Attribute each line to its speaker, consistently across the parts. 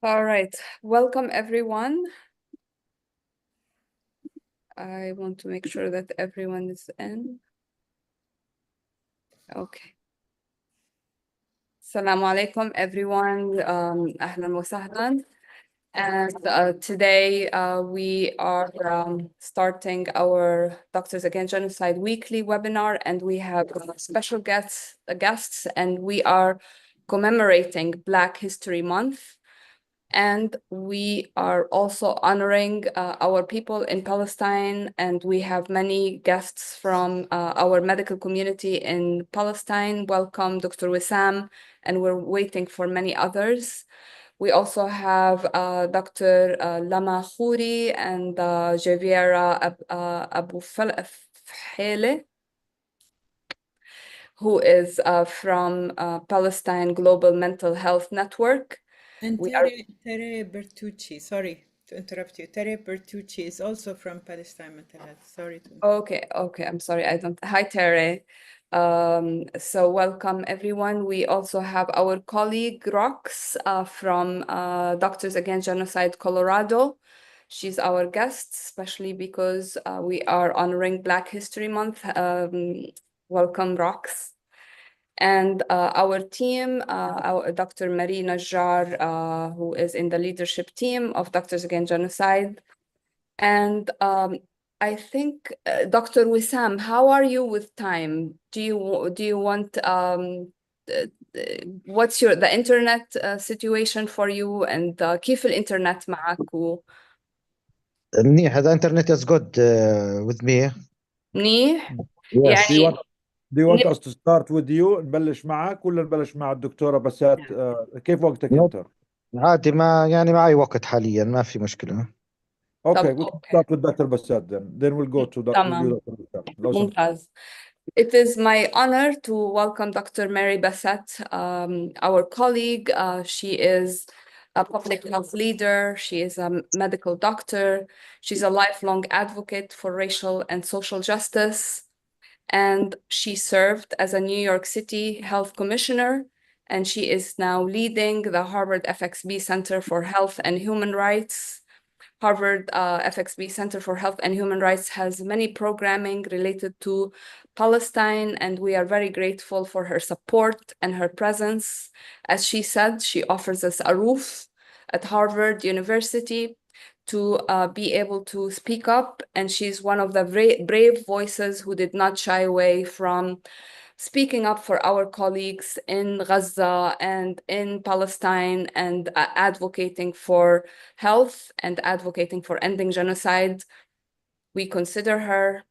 Speaker 1: All right, welcome everyone. I want to make sure that everyone is in. Okay. Assalamu alaikum everyone. Ahlan wa sahlan. And today we are starting our Doctors Against Genocide weekly webinar, and we have special guests, and we are commemorating Black History Month. And we are also honoring our people in Palestine, and we have many guests from our medical community in Palestine. Welcome, Dr. Wissam, and we're waiting for many others. We also have Dr. Lama Khouri and Javiera Abu Fhele, who is from Palestine Global Mental Health Network.
Speaker 2: And
Speaker 1: We are
Speaker 2: Tere Bertucci, sorry to interrupt you. Tere Bertucci is also from Palestine Mental Health. Sorry to interrupt.
Speaker 1: Okay, I'm sorry, I don't. Hi, Tere. So welcome everyone. We also have our colleague Rox from Doctors Against Genocide Colorado. She's our guest, especially because we are honoring Black History Month. Welcome, Rox. And our team, our Dr. Marie Najjar, who is in the leadership team of Doctors Against Genocide. And I think, Dr. Wissam, how are you with time? Do you want what's the internet situation for you, and كيف الإنترنت معك
Speaker 3: منيح. The internet is good with me.
Speaker 1: منيح؟
Speaker 3: Yes.
Speaker 1: يعني
Speaker 4: Do you want us to start with you نبلش معك ولا نبلش مع الدكتورة بسات؟ كيف وقتك انت؟
Speaker 3: عادي، ما أي وقت حاليا، ما في مشكلة.
Speaker 4: Okay, we can start with Dr. Bassett then we'll go to Dr. Bassett.
Speaker 1: ممتاز. It is my honor to welcome Dr. Mary Bassett, our colleague. She is a public health leader. She is a medical doctor. She's a lifelong advocate for racial and social justice. And she served as a New York City Health Commissioner. And she is now leading the Harvard FXB Center for Health and Human Rights. Harvard FXB Center for Health and Human Rights has many programming related to Palestine, and we are very grateful for her support and her presence. As she said, she offers us a roof at Harvard University to be able to speak up, and she's one of the brave voices who did not shy away from speaking up for our colleagues in Gaza and in Palestine, and advocating for health and advocating for ending genocide. We consider her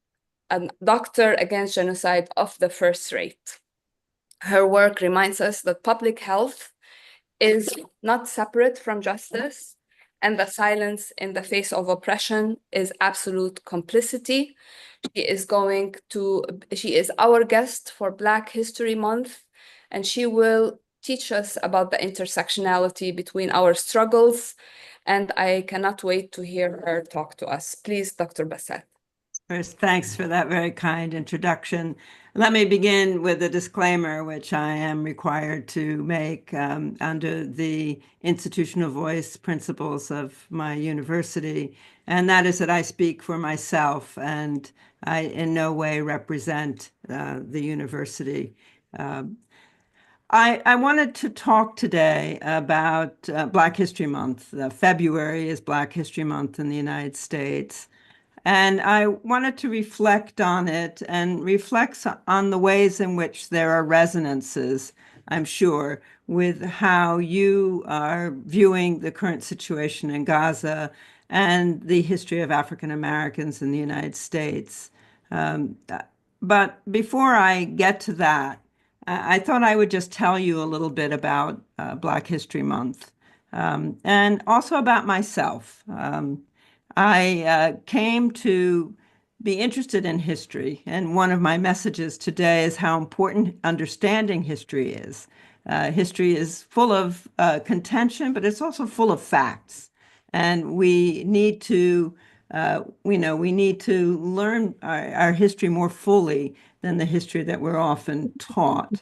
Speaker 1: a doctor against genocide of the first rate. Her work reminds us that public health is not separate from justice, and the silence in the face of oppression is absolute complicity. She is our guest for Black History Month, and she will teach us about the intersectionality between our struggles, and I cannot wait to hear her talk to us. Please, Dr. Bassett.
Speaker 5: First, thanks for that very kind introduction. Let me begin with a disclaimer, which I am required to make under the institutional voice principles of my university, and that is that I speak for myself, and I in no way represent the university. I wanted to talk today about Black History Month. February is Black History Month in the United States. And I wanted to reflect on it and reflect on the ways in which there are resonances, I'm sure, with how you are viewing the current situation in Gaza and the history of African Americans in the United States. But before I get to that, I thought I would just tell you a little bit about Black History Month and also about myself. I came to be interested in history, and one of my messages today is how important understanding history is. History is full of contention, but it's also full of facts, and we need to, we need to learn our history more fully than the history that we're often taught.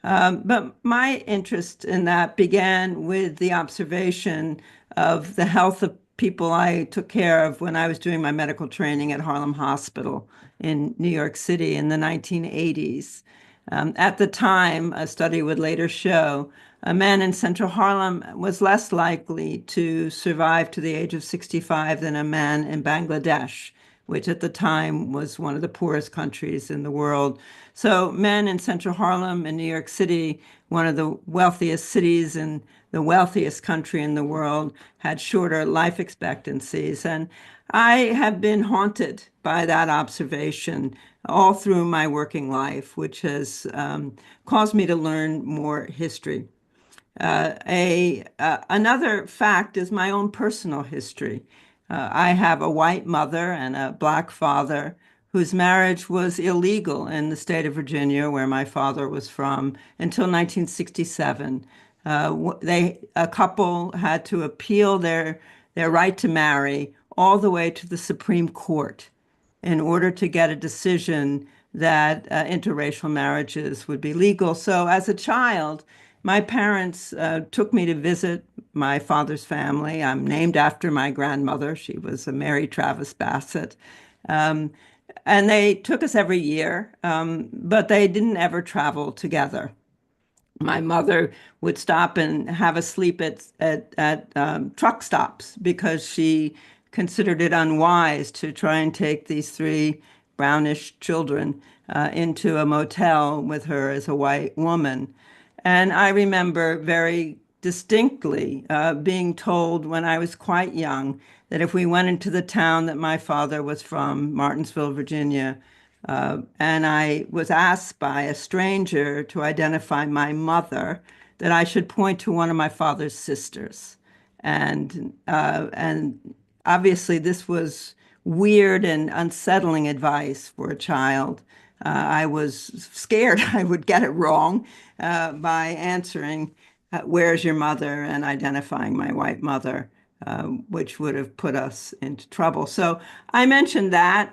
Speaker 5: But my interest in that began with the observation of the health of people I took care of when I was doing my medical training at Harlem Hospital in New York City in the 1980s. At the time, a study would later show a man in Central Harlem was less likely to survive to the age of 65 than a man in Bangladesh, which at the time was one of the poorest countries in the world. So men in Central Harlem in New York City, one of the wealthiest cities in the wealthiest country in the world, had shorter life expectancies. And I have been haunted by that observation all through my working life, which has caused me to learn more history. Another fact is my own personal history. I have a white mother and a black father whose marriage was illegal in the state of Virginia, where my father was from, until 1967. A couple had to appeal their right to marry all the way to the Supreme Court in order to get a decision that interracial marriages would be legal. So as a child, my parents took me to visit my father's family. I'm named after my grandmother. She was a Mary Travis Bassett. And they took us every year, but they didn't ever travel together. My mother would stop and have a sleep at truck stops because she considered it unwise to try and take these three brownish children into a motel with her as a white woman. And I remember very distinctly being told when I was quite young that if we went into the town that my father was from, Martinsville, Virginia, and I was asked by a stranger to identify my mother, that I should point to one of my father's sisters. And obviously this was weird and unsettling advice for a child. I was scared I would get it wrong by answering, where's your mother, and identifying my white mother, which would have put us into trouble. So I mentioned that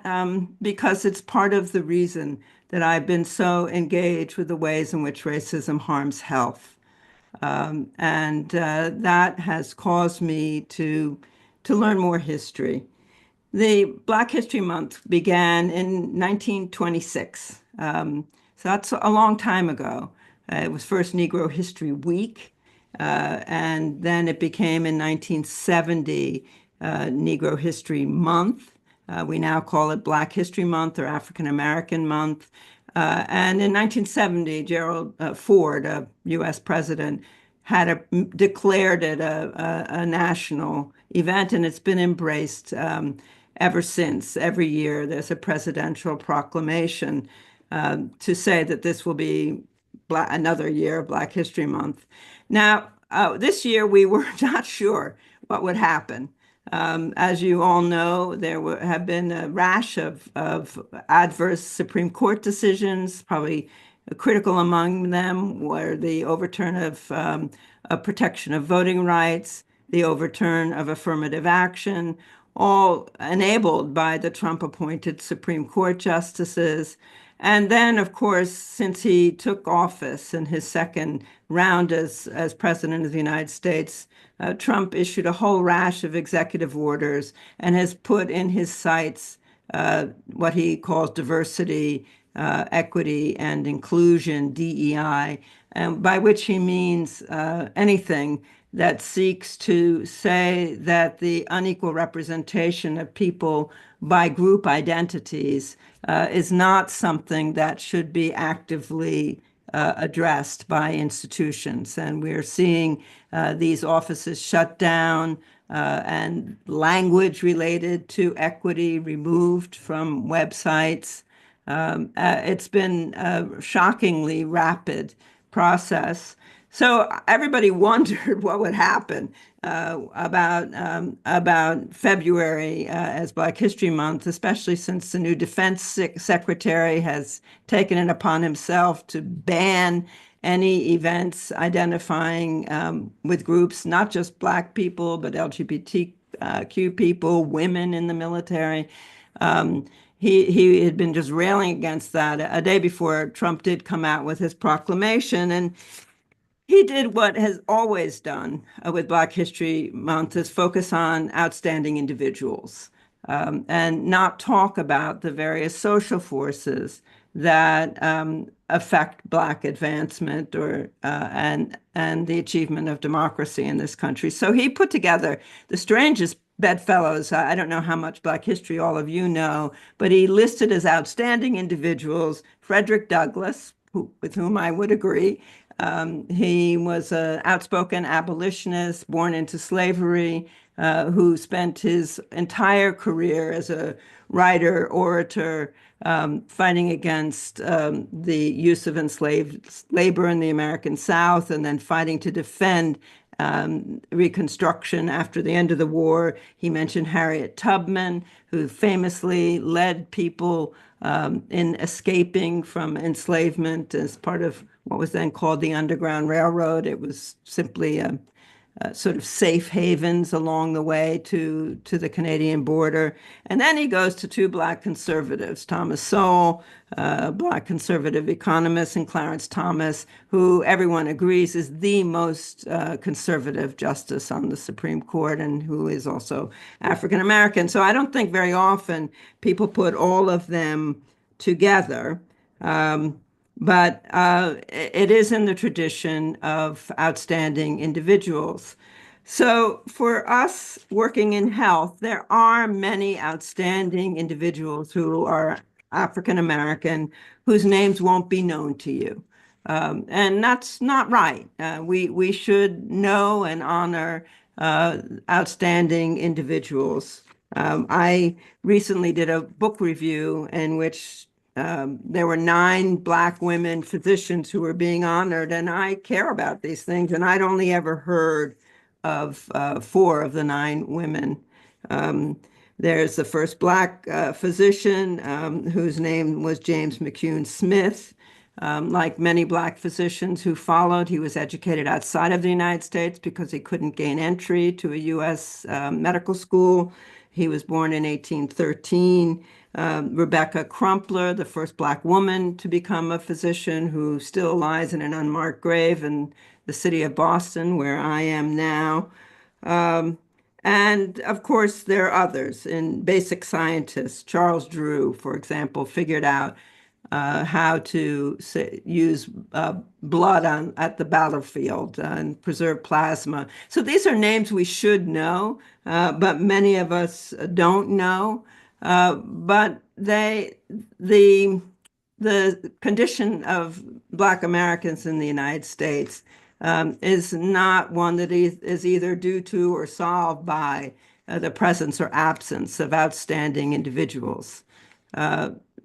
Speaker 5: because it's part of the reason that I've been so engaged with the ways in which racism harms health. And that has caused me to learn more history. The Black History Month began in 1926. So that's a long time ago. It was first Negro History Week, and then it became in 1970 Negro History Month. We now call it Black History Month or African American Month. And in 1970, Gerald Ford, a U.S. president, had declared it a national event, and it's been embraced ever since. Every year there's a presidential proclamation to say that this will be another year of Black History Month. Now, this year we were not sure what would happen. As you all know, there have been a rash of adverse Supreme Court decisions. Probably critical among them were the overturn of protection of voting rights, the overturn of affirmative action, all enabled by the Trump-appointed Supreme Court justices. And then, of course, since he took office in his second round as president of the United States, Trump issued a whole rash of executive orders and has put in his sights what he calls diversity, equity, and inclusion, DEI, by which he means anything that seeks to say that the unequal representation of people by group identities is not something that should be actively addressed by institutions. And we're seeing these offices shut down and language related to equity removed from websites. It's been a shockingly rapid process. So everybody wondered what would happen about February as Black History Month, especially since the new Defense Secretary has taken it upon himself to ban any events identifying with groups, not just Black people, but LGBTQ people, women in the military. he had been just railing against that a day before Trump did come out with his proclamation. And he did what has always done with Black History Month, is focus on outstanding individuals, and not talk about the various social forces that affect Black advancement or and the achievement of democracy in this country. So he put together the strangest bedfellows. I don't know how much Black history all of you know, but he listed as outstanding individuals Frederick Douglass, with whom I would agree. He was an outspoken abolitionist born into slavery, who spent his entire career as a writer, orator, fighting against the use of enslaved labor in the American South, and then fighting to defend Reconstruction after the end of the war. He mentioned Harriet Tubman, who famously led people in escaping from enslavement as part of what was then called the Underground Railroad. It was simply sort of safe havens along the way to the Canadian border. And then he goes to two Black conservatives, Thomas Sowell, Black conservative economist, and Clarence Thomas, who everyone agrees is the most conservative justice on the Supreme Court, and who is also African American. So I don't think very often people put all of them together. But it is in the tradition of outstanding individuals. So for us working in health, there are many outstanding individuals who are African American whose names won't be known to you. And that's not right. We should know and honor outstanding individuals. I recently did a book review in which there were 9 Black women physicians who were being honored, and I care about these things, and I'd only ever heard of 4 of the 9 women. There's the first Black physician whose name was James McCune Smith. Like many Black physicians who followed, he was educated outside of the United States because he couldn't gain entry to a U.S. Medical school. He was born in 1813. Rebecca Crumpler, the first Black woman to become a physician, who still lies in an unmarked grave in the city of Boston, where I am now. And of course, there are others. In basic scientists, Charles Drew, for example, figured out how to use blood at the battlefield and preserve plasma. So these are names we should know, but many of us don't know. But the condition of Black Americans in the United States is not one that is either due to or solved by the presence or absence of outstanding individuals.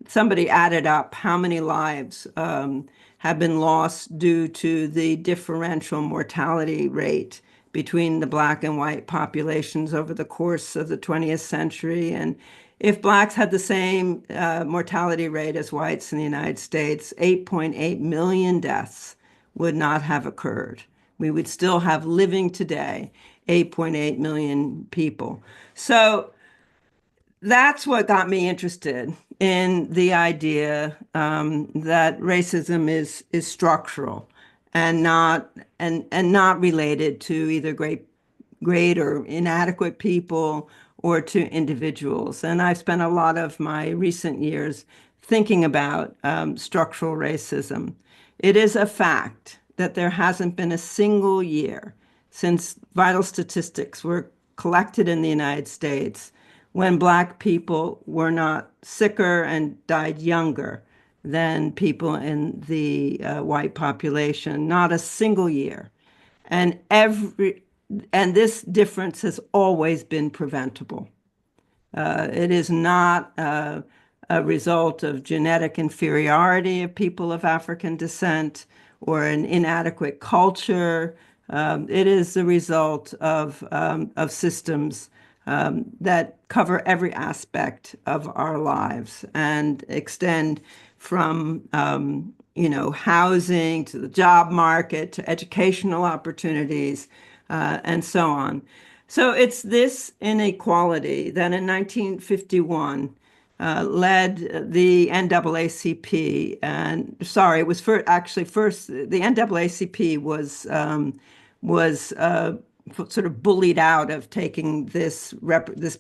Speaker 5: Somebody added up how many lives have been lost due to the differential mortality rate between the Black and white populations over the course of the 20th century. And if Blacks had the same mortality rate as whites in the United States, 8.8 million deaths would not have occurred. We would still have living today 8.8 million people. So that's what got me interested in the idea that racism is structural and not related to either great or inadequate people or to individuals. And I've spent a lot of my recent years thinking about structural racism. It is a fact that there hasn't been a single year since vital statistics were collected in the United States when Black people were not sicker and died younger than people in the white population. Not a single year. And this difference has always been preventable. It is not a result of genetic inferiority of people of African descent or an inadequate culture. It is the result of systems that cover every aspect of our lives and extend from housing to the job market to educational opportunities and so on. So it's this inequality that in 1951 led the NAACP, and sorry, it was first the NAACP was sort of bullied out of taking this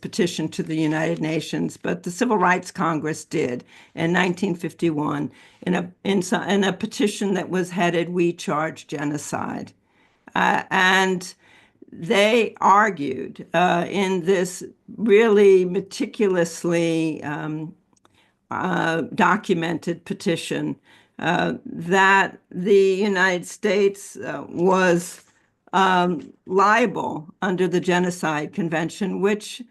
Speaker 5: petition to the United Nations, but the Civil Rights Congress did in 1951 in a petition that was headed "We Charge Genocide," and they argued in this really meticulously documented petition that the United States was liable under the Genocide Convention, which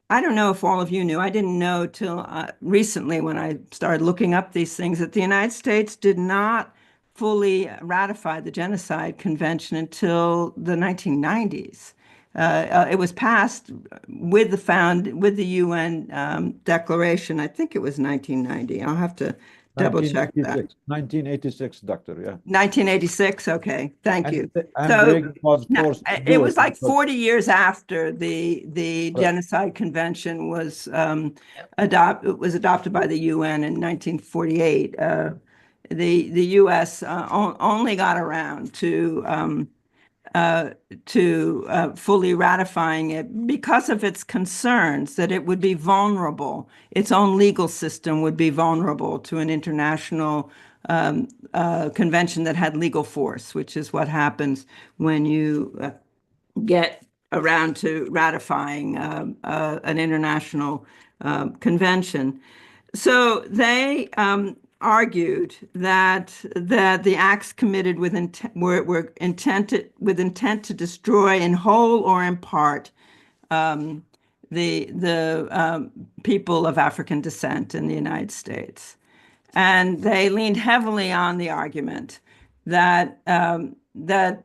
Speaker 5: I don't know if all of you knew. I didn't know till recently when I started looking up these things, that the United States did not fully ratify the Genocide Convention until the 1990s. It was passed with the UN declaration. I think it was 1990. I'll have to double check that.
Speaker 4: 1986, doctor, yeah.
Speaker 5: 1986, okay, thank you.
Speaker 4: And
Speaker 5: So
Speaker 4: Reagan was forced to
Speaker 5: it
Speaker 4: do
Speaker 5: was like
Speaker 4: because-
Speaker 5: 40 years after the Genocide Convention was adopted by the UN in 1948. The U.S. only got around to fully ratifying it because of its concerns that it would be vulnerable. Its own legal system would be vulnerable to an international convention that had legal force, which is what happens when you get around to ratifying an international convention. So they argued that the acts committed with were intended with intent to destroy in whole or in part the people of African descent in the United States. And they leaned heavily on the argument that that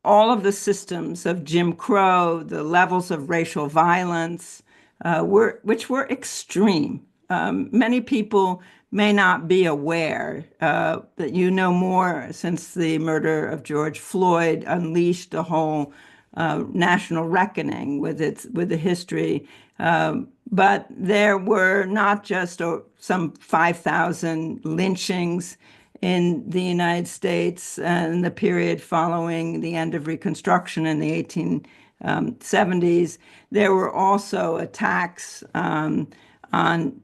Speaker 5: all of the systems of Jim Crow, the levels of racial violence, which were extreme. Many people may not be aware that more since the murder of George Floyd unleashed a whole national reckoning with the history. But there were not just some 5,000 lynchings in the United States in the period following the end of Reconstruction in the 1870s. There were also attacks on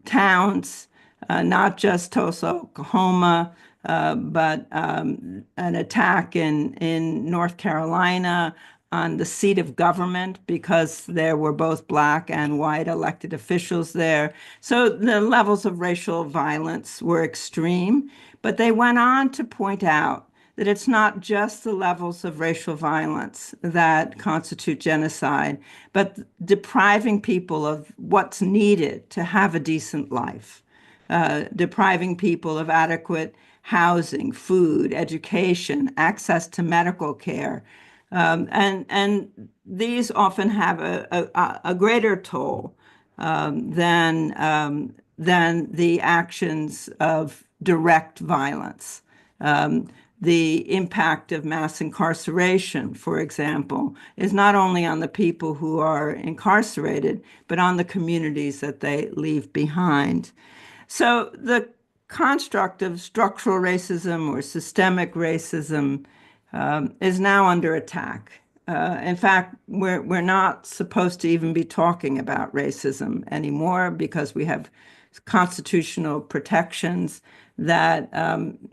Speaker 5: towns, not just Tulsa, Oklahoma, but an attack in North Carolina on the seat of government because there were both Black and white elected officials there. So the levels of racial violence were extreme, but they went on to point out that it's not just the levels of racial violence that constitute genocide, but depriving people of what's needed to have a decent life, depriving people of adequate housing, food, education, access to medical care. And these often have a greater toll than the actions of direct violence. The impact of mass incarceration, for example, is not only on the people who are incarcerated, but on the communities that they leave behind. So the construct of structural racism or systemic racism is now under attack. In fact, we're not supposed to even be talking about racism anymore because we have constitutional protections that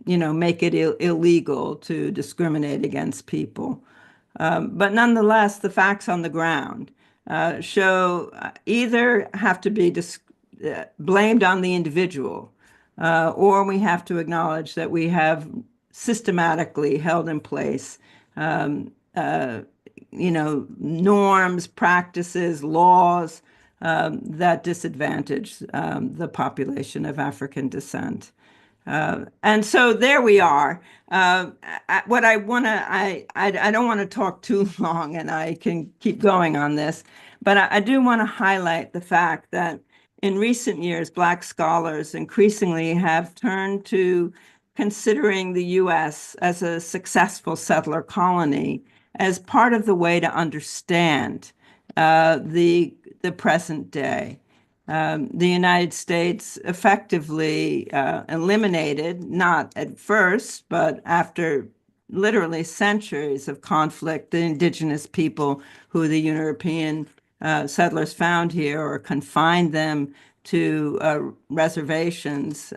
Speaker 5: make it illegal to discriminate against people. But nonetheless, the facts on the ground show either have to be blamed on the individual, or we have to acknowledge that we have systematically held in place norms, practices, laws that disadvantage the population of African descent. And so there we are. What I want to, I don't want to talk too long, and I can keep going on this, but I do want to highlight the fact that in recent years, Black scholars increasingly have turned to considering the U.S. as a successful settler colony as part of the way to understand the present day. The United States effectively eliminated, not at first, but after literally centuries of conflict, the indigenous people who the European settlers found here or confined them to reservations.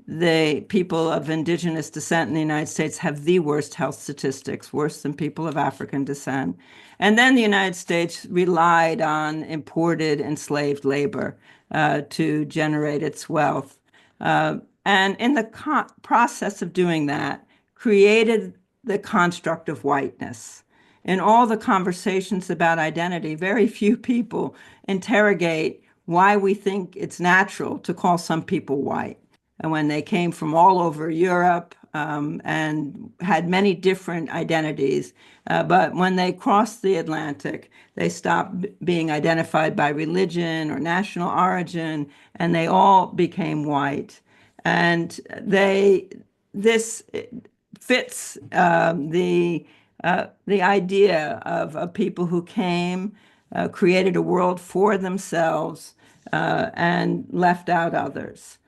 Speaker 5: The people of indigenous descent in the United States have the worst health statistics, worse than people of African descent. And then the United States relied on imported enslaved labor to generate its wealth. And in the process of doing that, created the construct of whiteness. In all the conversations about identity, very few people interrogate why we think it's natural to call some people white. And when they came from all over Europe and had many different identities, but when they crossed the Atlantic, they stopped being identified by religion or national origin, and they all became white. And this fits the idea of people who came, created a world for themselves, and left out others.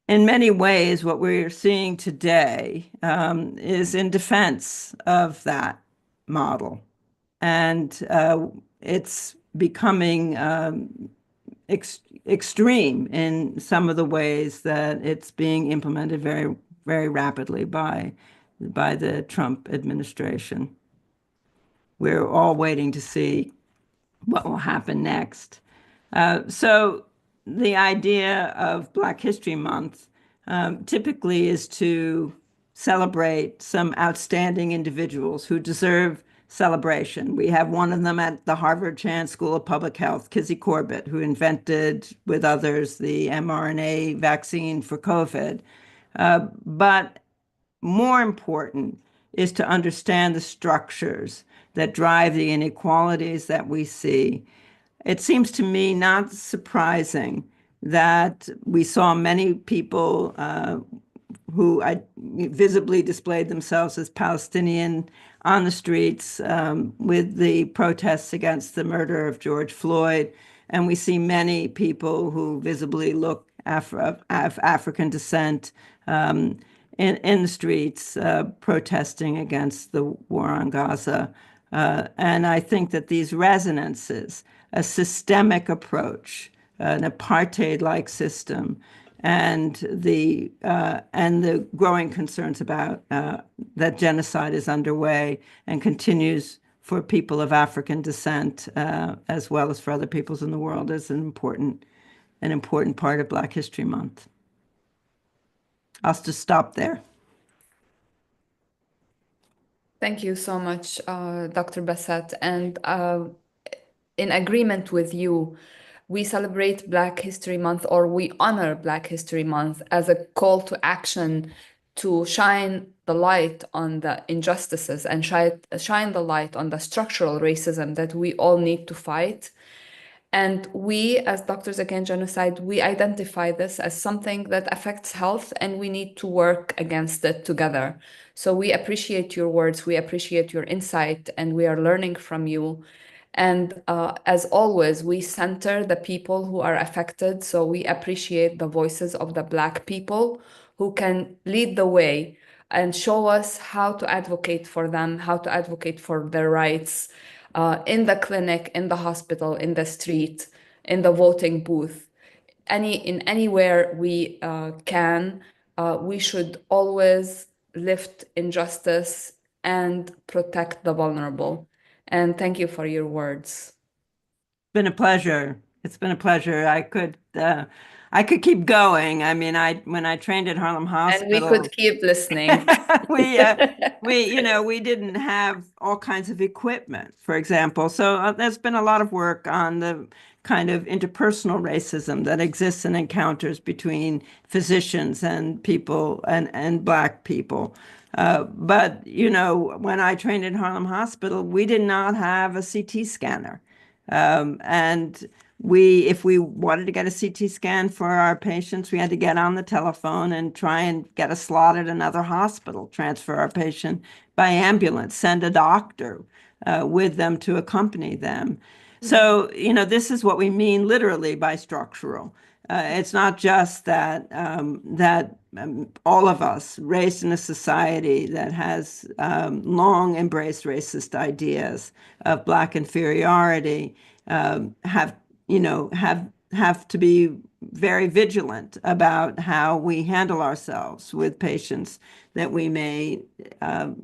Speaker 5: In many ways, what we're seeing today is in defense of that model. And it's becoming extreme in some of the ways that it's being implemented very, very rapidly by the Trump administration. We're all waiting to see what will happen next. So the idea of Black History Month typically is to celebrate some outstanding individuals who deserve celebration. We have one of them at the Harvard Chan School of Public Health, Kizzy Corbett, who invented, with others, the mRNA vaccine for COVID. But more important is to understand the structures that drive the inequalities that we see. It seems to me not surprising that we saw many people who visibly displayed themselves as Palestinian on the streets with the protests against the murder of George Floyd. And we see many people who visibly look of African descent in the streets protesting against the war on Gaza. And I think that these resonances, a systemic approach, an apartheid-like system, and the growing concerns about that genocide is underway and continues for people of African descent, as well as for other peoples in the world, is an important part of Black History Month. I'll just stop there.
Speaker 1: Thank you so much, Dr. Bassett. And in agreement with you, we celebrate Black History Month, or we honor Black History Month as a call to action to shine the light on the injustices and shine the light on the structural racism that we all need to fight. And we, as Doctors Against Genocide, we identify this as something that affects health, and we need to work against it together. So we appreciate your words, we appreciate your insight, and we are learning from you. And as always, we center the people who are affected. So we appreciate the voices of the Black people who can lead the way and show us how to advocate for them, how to advocate for their rights in the clinic, in the hospital, in the street, in the voting booth. Anywhere we can, we should always lift injustice and protect the vulnerable. And thank you for your words.
Speaker 5: It's been a pleasure. It's been a pleasure. I could keep going. I mean, when I trained at Harlem Hospital,
Speaker 1: and we could keep listening.
Speaker 5: we didn't have all kinds of equipment, for example. So there's been a lot of work on the kind of interpersonal racism that exists in encounters between physicians and people and Black people. But, when I trained at Harlem Hospital, we did not have a CT scanner. And if we wanted to get a CT scan for our patients, we had to get on the telephone and try and get a slot at another hospital, transfer our patient by ambulance, send a doctor with them to accompany them. So, this is what we mean literally by structural. It's not just that all of us raised in a society that has long embraced racist ideas of Black inferiority have to be very vigilant about how we handle ourselves with patients that we may have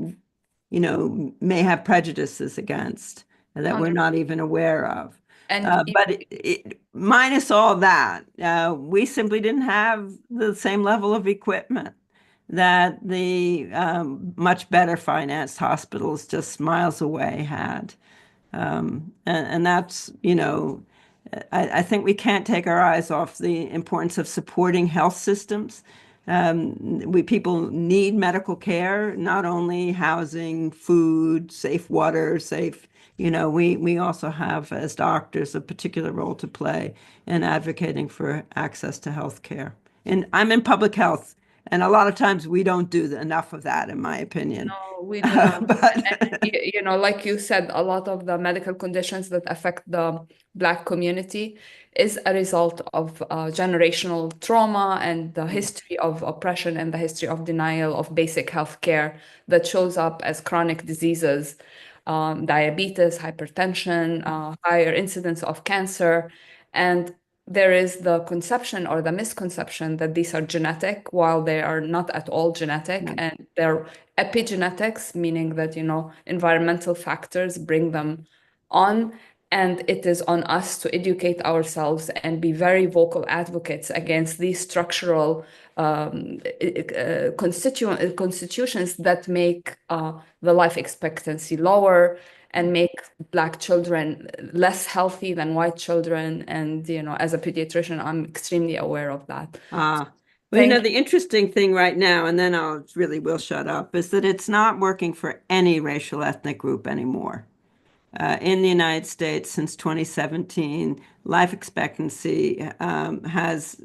Speaker 5: prejudices against that we're not even aware of.
Speaker 1: And
Speaker 5: But minus all that, we simply didn't have the same level of equipment that the much better financed hospitals just miles away had. And that's, I think we can't take our eyes off the importance of supporting health systems. People need medical care, not only housing, food, safe water, we also have, as doctors, a particular role to play in advocating for access to health care. And I'm in public health, and a lot of times we don't do enough of that, in my opinion.
Speaker 1: No, we do not. Like you said, a lot of the medical conditions that affect the Black community is a result of generational trauma and the history of oppression and the history of denial of basic health care that shows up as chronic diseases, diabetes, hypertension, higher incidence of cancer. And there is the conception or the misconception that these are genetic, while they are not at all genetic, and they're epigenetics, meaning that, environmental factors bring them on. And it is on us to educate ourselves and be very vocal advocates against these structural constitutions that make the life expectancy lower and make Black children less healthy than white children. And, as a pediatrician, I'm extremely aware of that.
Speaker 5: Well,
Speaker 1: Thank
Speaker 5: the interesting thing right now, and then I will shut up, is that it's not working for any racial ethnic group anymore. In the United States, since 2017, life expectancy has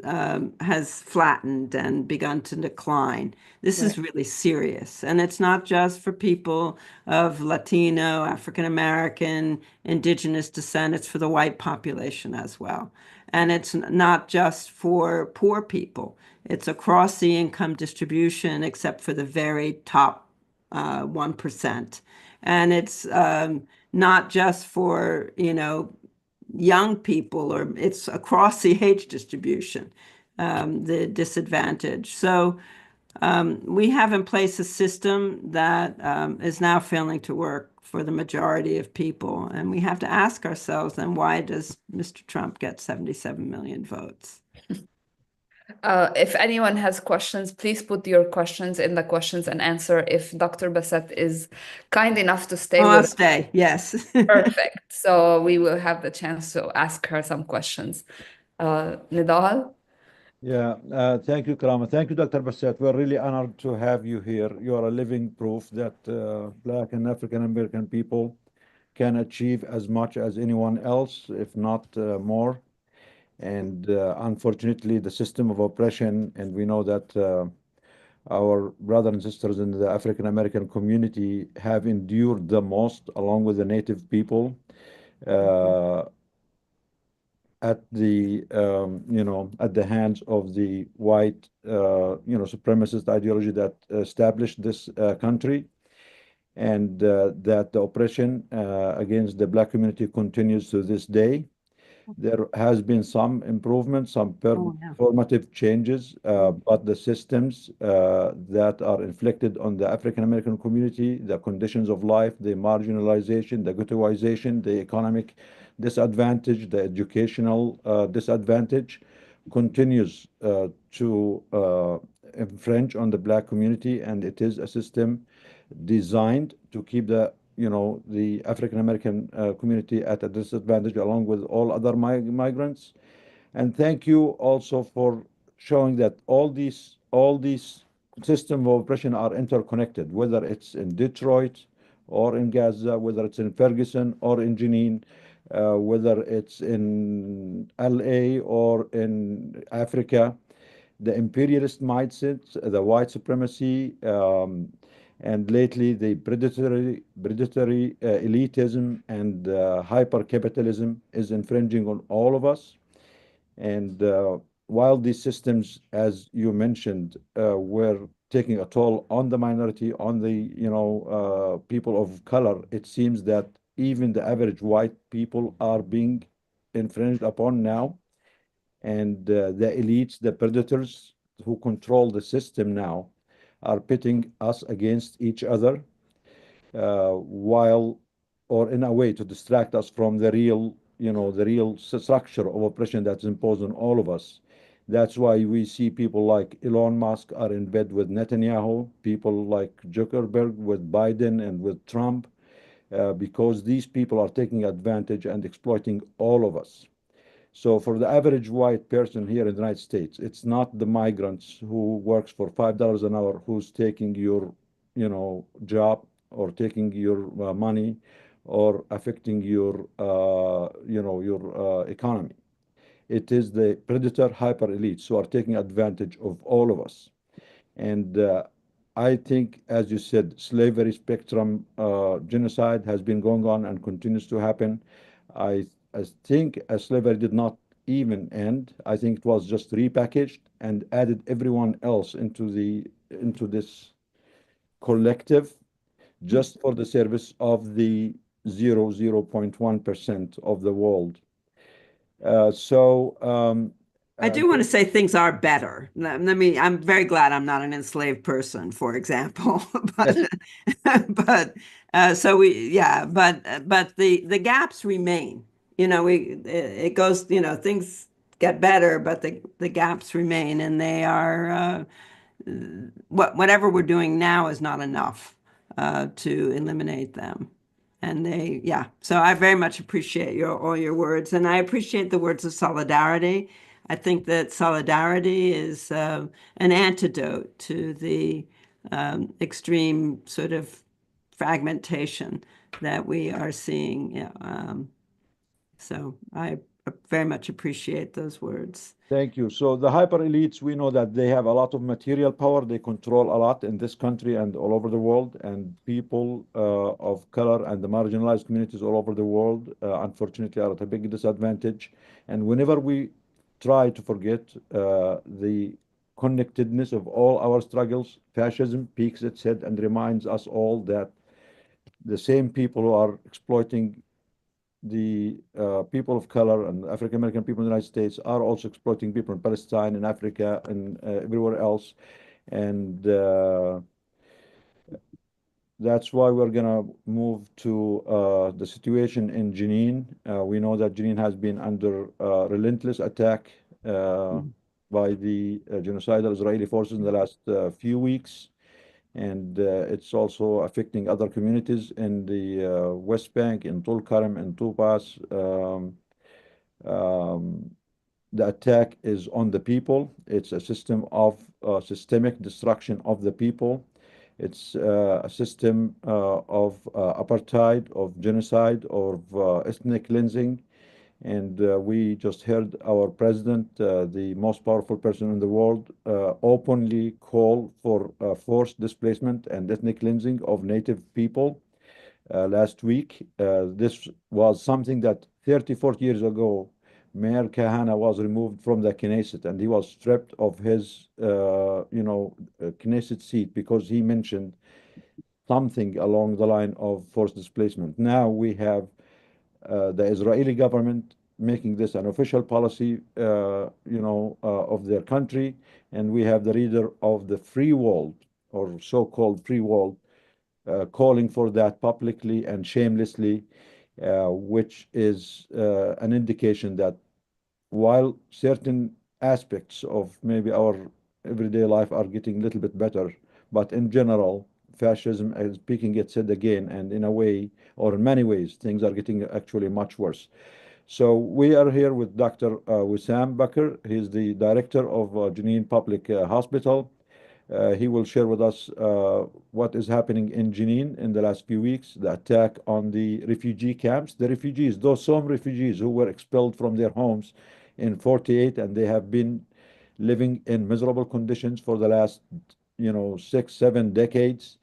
Speaker 5: flattened and begun to decline. This is really serious, and it's not just for people of Latino, African American, indigenous descent. It's for the white population as well, and it's not just for poor people. It's across the income distribution, except for the very top 1%, and it's not just for, young people, or it's across the age distribution, the disadvantage. So we have in place a system that is now failing to work for the majority of people. And we have to ask ourselves, then, why does Mr. Trump get 77 million votes?
Speaker 1: If anyone has questions, please put your questions in the questions and answer. If Dr. Bassett is kind enough to stay
Speaker 5: I'll
Speaker 1: with us.
Speaker 5: stay, yes.
Speaker 1: Perfect. So we will have the chance to ask her some questions. Nidal?
Speaker 4: Yeah, thank you, Karama. Thank you, Dr. Bassett. We're really honored to have you here. You are a living proof that Black and African American people can achieve as much as anyone else, if not more. And unfortunately, the system of oppression, and we know that our brothers and sisters in the African American community have endured the most, along with the native people, at the at the hands of the white supremacist ideology that established this country, and that the oppression against the Black community continues to this day. There has been some improvement, some performative changes, but the systems that are inflicted on the African American community, the conditions of life, the marginalization, the ghettoization, the economic disadvantage, the educational disadvantage continues to infringe on the Black community, and it is a system designed to keep the African American community at a disadvantage, along with all other migrants. And thank you also for showing that all these systems of oppression are interconnected, whether it's in Detroit or in Gaza, whether it's in Ferguson or in Jenin, whether it's in LA or in Africa. The imperialist mindset, the white supremacy, And lately, the predatory elitism and hyper-capitalism is infringing on all of us. And while these systems, as you mentioned, were taking a toll on the minority, on the people of color, it seems that even the average white people are being infringed upon now. And the elites, the predators who control the system now, are pitting us against each other, while, or in a way, to distract us from the real, the real structure of oppression that's imposed on all of us. That's why we see people like Elon Musk are in bed with Netanyahu, people like Zuckerberg with Biden and with Trump, because these people are taking advantage and exploiting all of us. So for the average white person here in the United States, it's not the migrants who works for $5 an hour who's taking your, job, or taking your money, or affecting your, your economy. It is the predator hyper elites who are taking advantage of all of us. And I think, as you said, slavery spectrum genocide has been going on and continues to happen. I think slavery did not even end. I think it was just repackaged and added everyone else into this collective, just for the service of the 0.1% of the world.
Speaker 5: I do want to say things are better. I'm very glad I'm not an enslaved person, for example. But the gaps remain. It goes, things get better, but the gaps remain, and they are, whatever we're doing now is not enough to eliminate them. And so I very much appreciate all your words, and I appreciate the words of solidarity. I think that solidarity is an antidote to the extreme sort of fragmentation that we are seeing. So I very much appreciate those words.
Speaker 4: Thank you. So the hyper elites, we know that they have a lot of material power. They control a lot in this country and all over the world. And people of color and the marginalized communities all over the world, unfortunately, are at a big disadvantage. And whenever we try to forget the connectedness of all our struggles, fascism peeks its head and reminds us all that the same people who are exploiting the people of color and African American people in the United States are also exploiting people in Palestine, in Africa, and everywhere else. And that's why we're going to move to the situation in Jenin. We know that Jenin has been under relentless attack by the genocidal Israeli forces in the last few weeks. And it's also affecting other communities in the West Bank, in Tulkarm, and Tubas. The attack is on the people. It's a system of systemic destruction of the people. It's a system of apartheid, of genocide, of ethnic cleansing. And we just heard our president, the most powerful person in the world, openly call for forced displacement and ethnic cleansing of native people last week. This was something that 30, 40 years ago, Mayor Kahana was removed from the Knesset, and he was stripped of his, Knesset seat because he mentioned something along the line of forced displacement. Now we have the Israeli government making this an official policy, of their country, and we have the leader of the free world, or so-called free world, calling for that publicly and shamelessly, which is an indication that while certain aspects of maybe our everyday life are getting a little bit better, but in general, fascism is peaking its head again, and in a way, or in many ways, things are getting actually much worse. So we are here with Dr. Wissam Bakr. He's the director of Jenin Public Hospital. He will share with us what is happening in Jenin in the last few weeks, the attack on the refugee camps, the refugees, those some refugees who were expelled from their homes in 48, and they have been living in miserable conditions for the last, 6, 7 decades.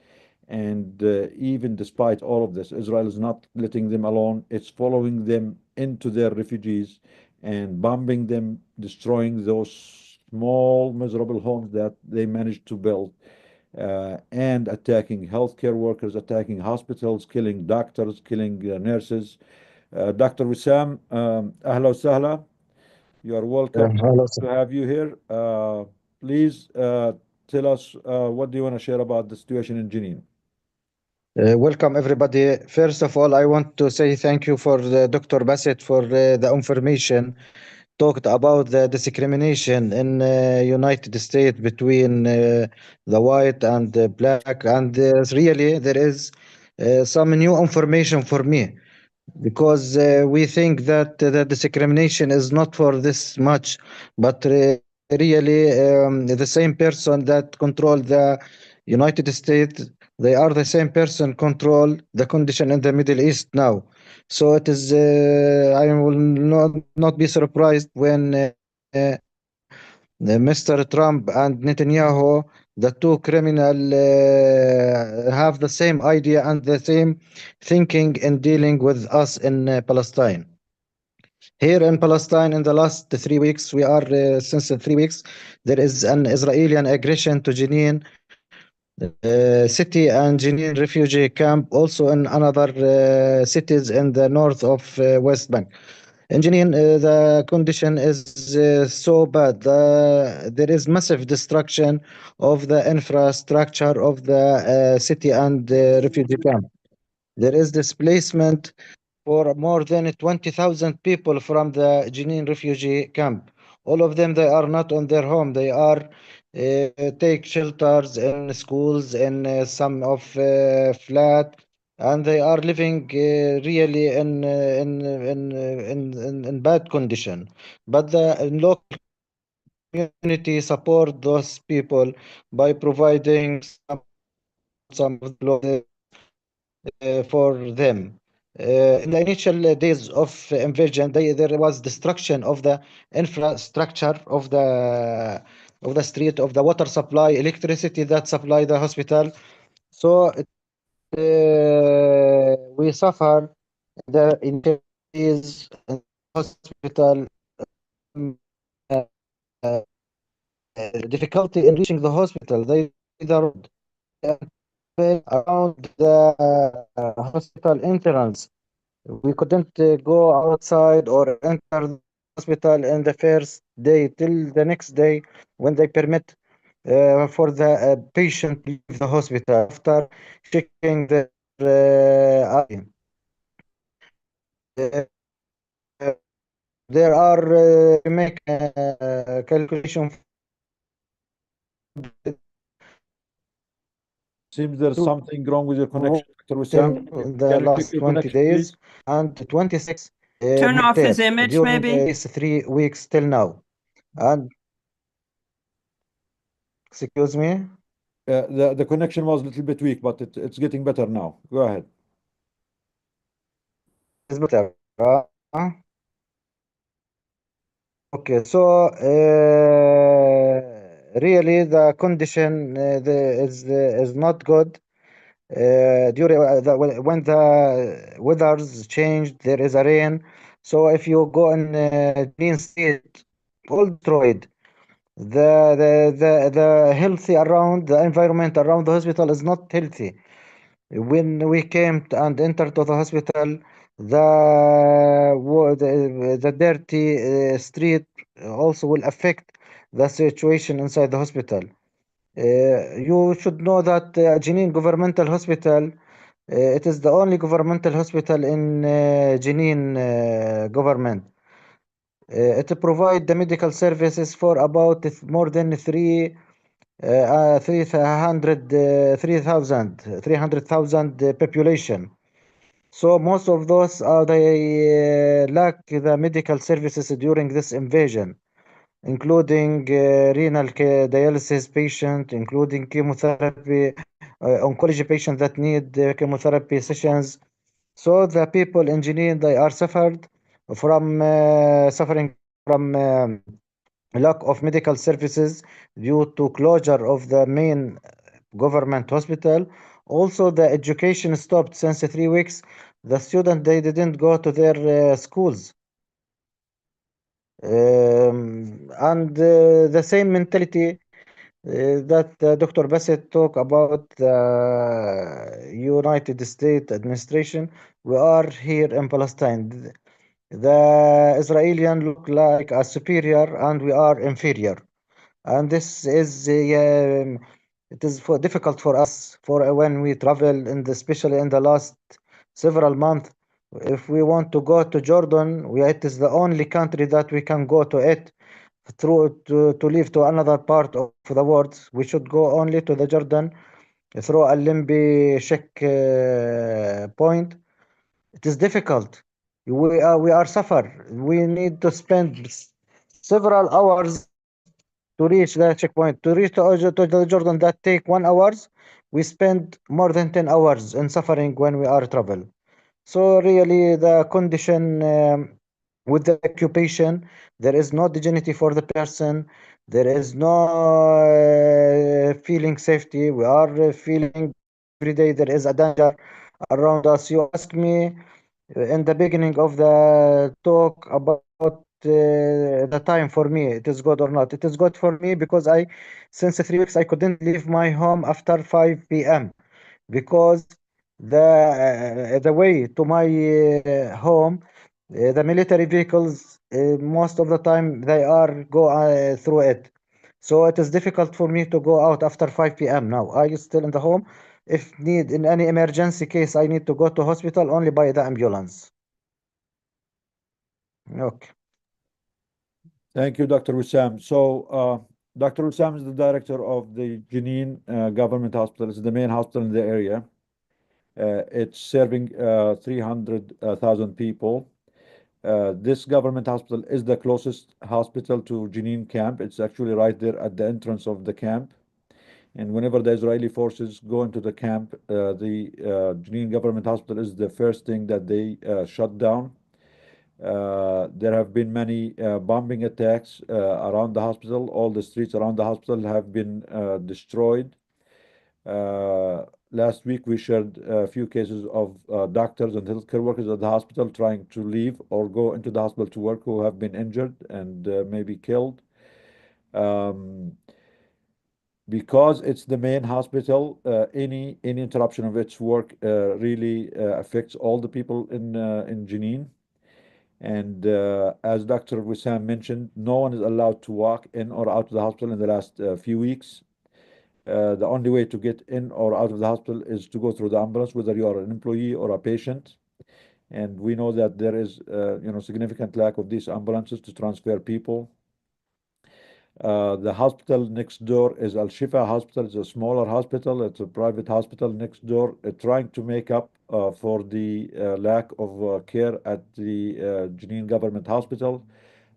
Speaker 4: And even despite all of this, Israel is not letting them alone. It's following them into their refugees and bombing them, destroying those small, miserable homes that they managed to build, and attacking healthcare workers, attacking hospitals, killing doctors, killing nurses. Dr. Wissam, ahla wa sahla. You are welcome
Speaker 3: Hello,
Speaker 4: to have you here. Please tell us what do you want to share about the situation in Jenin?
Speaker 3: welcome everybody. First of all, I want to say thank you for Dr. Bassett for the information talked about the discrimination in United States between the white and the black, and really there is some new information for me, because we think that the discrimination is not for this much, but really the same person that control the United States, they are the same person control the condition in the Middle East now. So it is, I will not be surprised when Mr. Trump and Netanyahu, the two criminal, have the same idea and the same thinking in dealing with us in Palestine. Here in Palestine, in the last 3 weeks, we are since 3 weeks, there is an Israeli aggression to Jenin city and Jenin refugee camp, also in another cities in the north of West Bank. In Jenin, the condition is so bad. There is massive destruction of the infrastructure of the city and refugee camp. There is displacement for more than 20,000 people from the Jenin refugee camp. All of them, they are not on their home. They are take shelters in schools, in some of flat, and they are living really in bad condition. But the local community support those people by providing some of the clothes for them. In the initial days of invasion, there was destruction of the infrastructure of the street, of the water supply, electricity that supply the hospital. So we suffer the injuries in the hospital, um, uh, difficulty in reaching the hospital. They the road around the hospital entrance. We couldn't go outside or enter the hospital in the first day till the next day when they permit for the patient to leave the hospital after checking the ID. Uh, uh, there are we make calculation
Speaker 4: Seems there's
Speaker 3: to
Speaker 4: something wrong with your connection, Dr. Wissam.
Speaker 3: in the
Speaker 4: Can you check
Speaker 3: last
Speaker 4: your
Speaker 3: 20
Speaker 4: connection, please?
Speaker 3: days and 26
Speaker 5: Turn off his
Speaker 3: death
Speaker 5: image,
Speaker 3: during
Speaker 5: maybe.
Speaker 3: these 3 weeks till now. And excuse me.
Speaker 4: The connection was a little bit weak, but it's getting better now. Go ahead.
Speaker 3: Is better. Okay, so really the condition is not good. During when the weathers changed, there is a rain. So if you go in Green State, all destroyed. The healthy around the environment around the hospital is not healthy. When we came and entered to the hospital, the dirty street also will affect the situation inside the hospital. You should know that Jenin Governmental Hospital, it is the only governmental hospital in Jenin government. It provide the medical services for about more than 300,000 population. So most of those are they lack the medical services during this invasion, including renal dialysis patient, including chemotherapy, oncology patient that need chemotherapy sessions. So the people in Jenin, they are suffering from lack of medical services due to closure of the main government hospital. Also, the education stopped since 3 weeks. The student, they didn't go to their schools. And the same mentality that Dr. Bassett talked about the United States administration. We are here in Palestine. The Israelis look like a superior and we are inferior. And this is it is difficult for us for when we travel, and especially in the last several months. If we want to go to Jordan, it is the only country that we can go to it to live to another part of the world. We should go only to the Jordan through a Limbi check point. It is difficult. We are suffer. We need to spend several hours to reach the checkpoint. To reach to the Jordan that take 1 hours, we spend more than 10 hours in suffering when we are travel. So really the condition with the occupation, there is no dignity for the person. There is no feeling safety. We are feeling every day there is a danger around us. You ask me in the beginning of the talk about the time for me, it is good or not. It is good for me because since 3 weeks, I couldn't leave my home after 5 p.m. because the way to my home, the military vehicles, most of the time they are go through it. So it is difficult for me to go out after 5 p.m. now. I still in the home. If need in any emergency case, I need to go to hospital only by the ambulance. Okay.
Speaker 4: Thank you, Dr. Wissam. So, Dr. Wissam is the director of the Jenin Government Hospital. It's the main hospital in the area. It's serving 300,000 people. This government hospital is the closest hospital to Jenin camp. It's actually right there at the entrance of the camp. And whenever the Israeli forces go into the camp, the Jenin government hospital is the first thing that they shut down. There have been many bombing attacks around the hospital. All the streets around the hospital have been destroyed. Last week, we shared a few cases of doctors and healthcare workers at the hospital trying to leave or go into the hospital to work who have been injured and maybe killed. Because it's the main hospital, any interruption of its work really affects all the people in Jenin. And as Dr. Wissam mentioned, no one is allowed to walk in or out of the hospital in the last few weeks. The only way to get in or out of the hospital is to go through the ambulance, whether you are an employee or a patient. And we know that there is, significant lack of these ambulances to transfer people. The hospital next door is Al Shifa Hospital. It's a smaller hospital. It's a private hospital next door, trying to make up for the lack of care at the Jenin Government Hospital.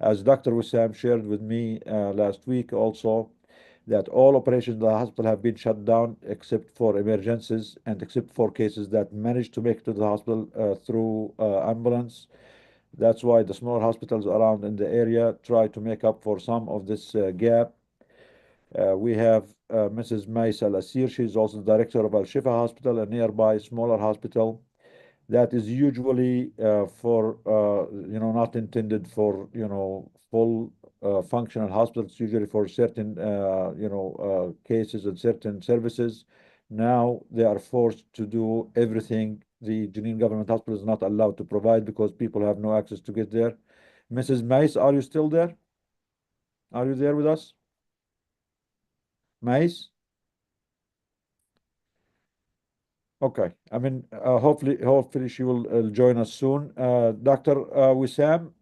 Speaker 4: As Dr. Wissam shared with me last week also, that all operations in the hospital have been shut down except for emergencies and except for cases that managed to make it to the hospital through ambulance. That's why the small hospitals around in the area try to make up for some of this gap. We have Mrs. Mais Al Asir. She's also the director of Al Shifa Hospital, a nearby smaller hospital that is usually for, not intended for, full functional hospitals, usually for certain, cases and certain services. Now they are forced to do everything the Jenin Government Hospital is not allowed to provide because people have no access to get there. Mrs. Mais, are you still there? Are you there with us? Mais? Okay. I mean, hopefully she will join us soon. Dr. Wissam,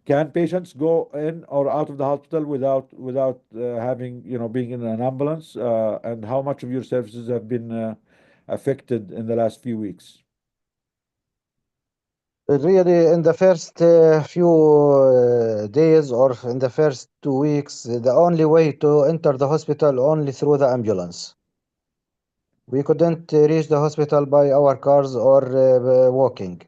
Speaker 4: can patients go in or out of the hospital without having, being in an ambulance? And how much of your services have been affected in the last few weeks?
Speaker 3: Really, in the first few days or in the first 2 weeks, the only way to enter the hospital only through the ambulance. We couldn't reach the hospital by our cars or walking.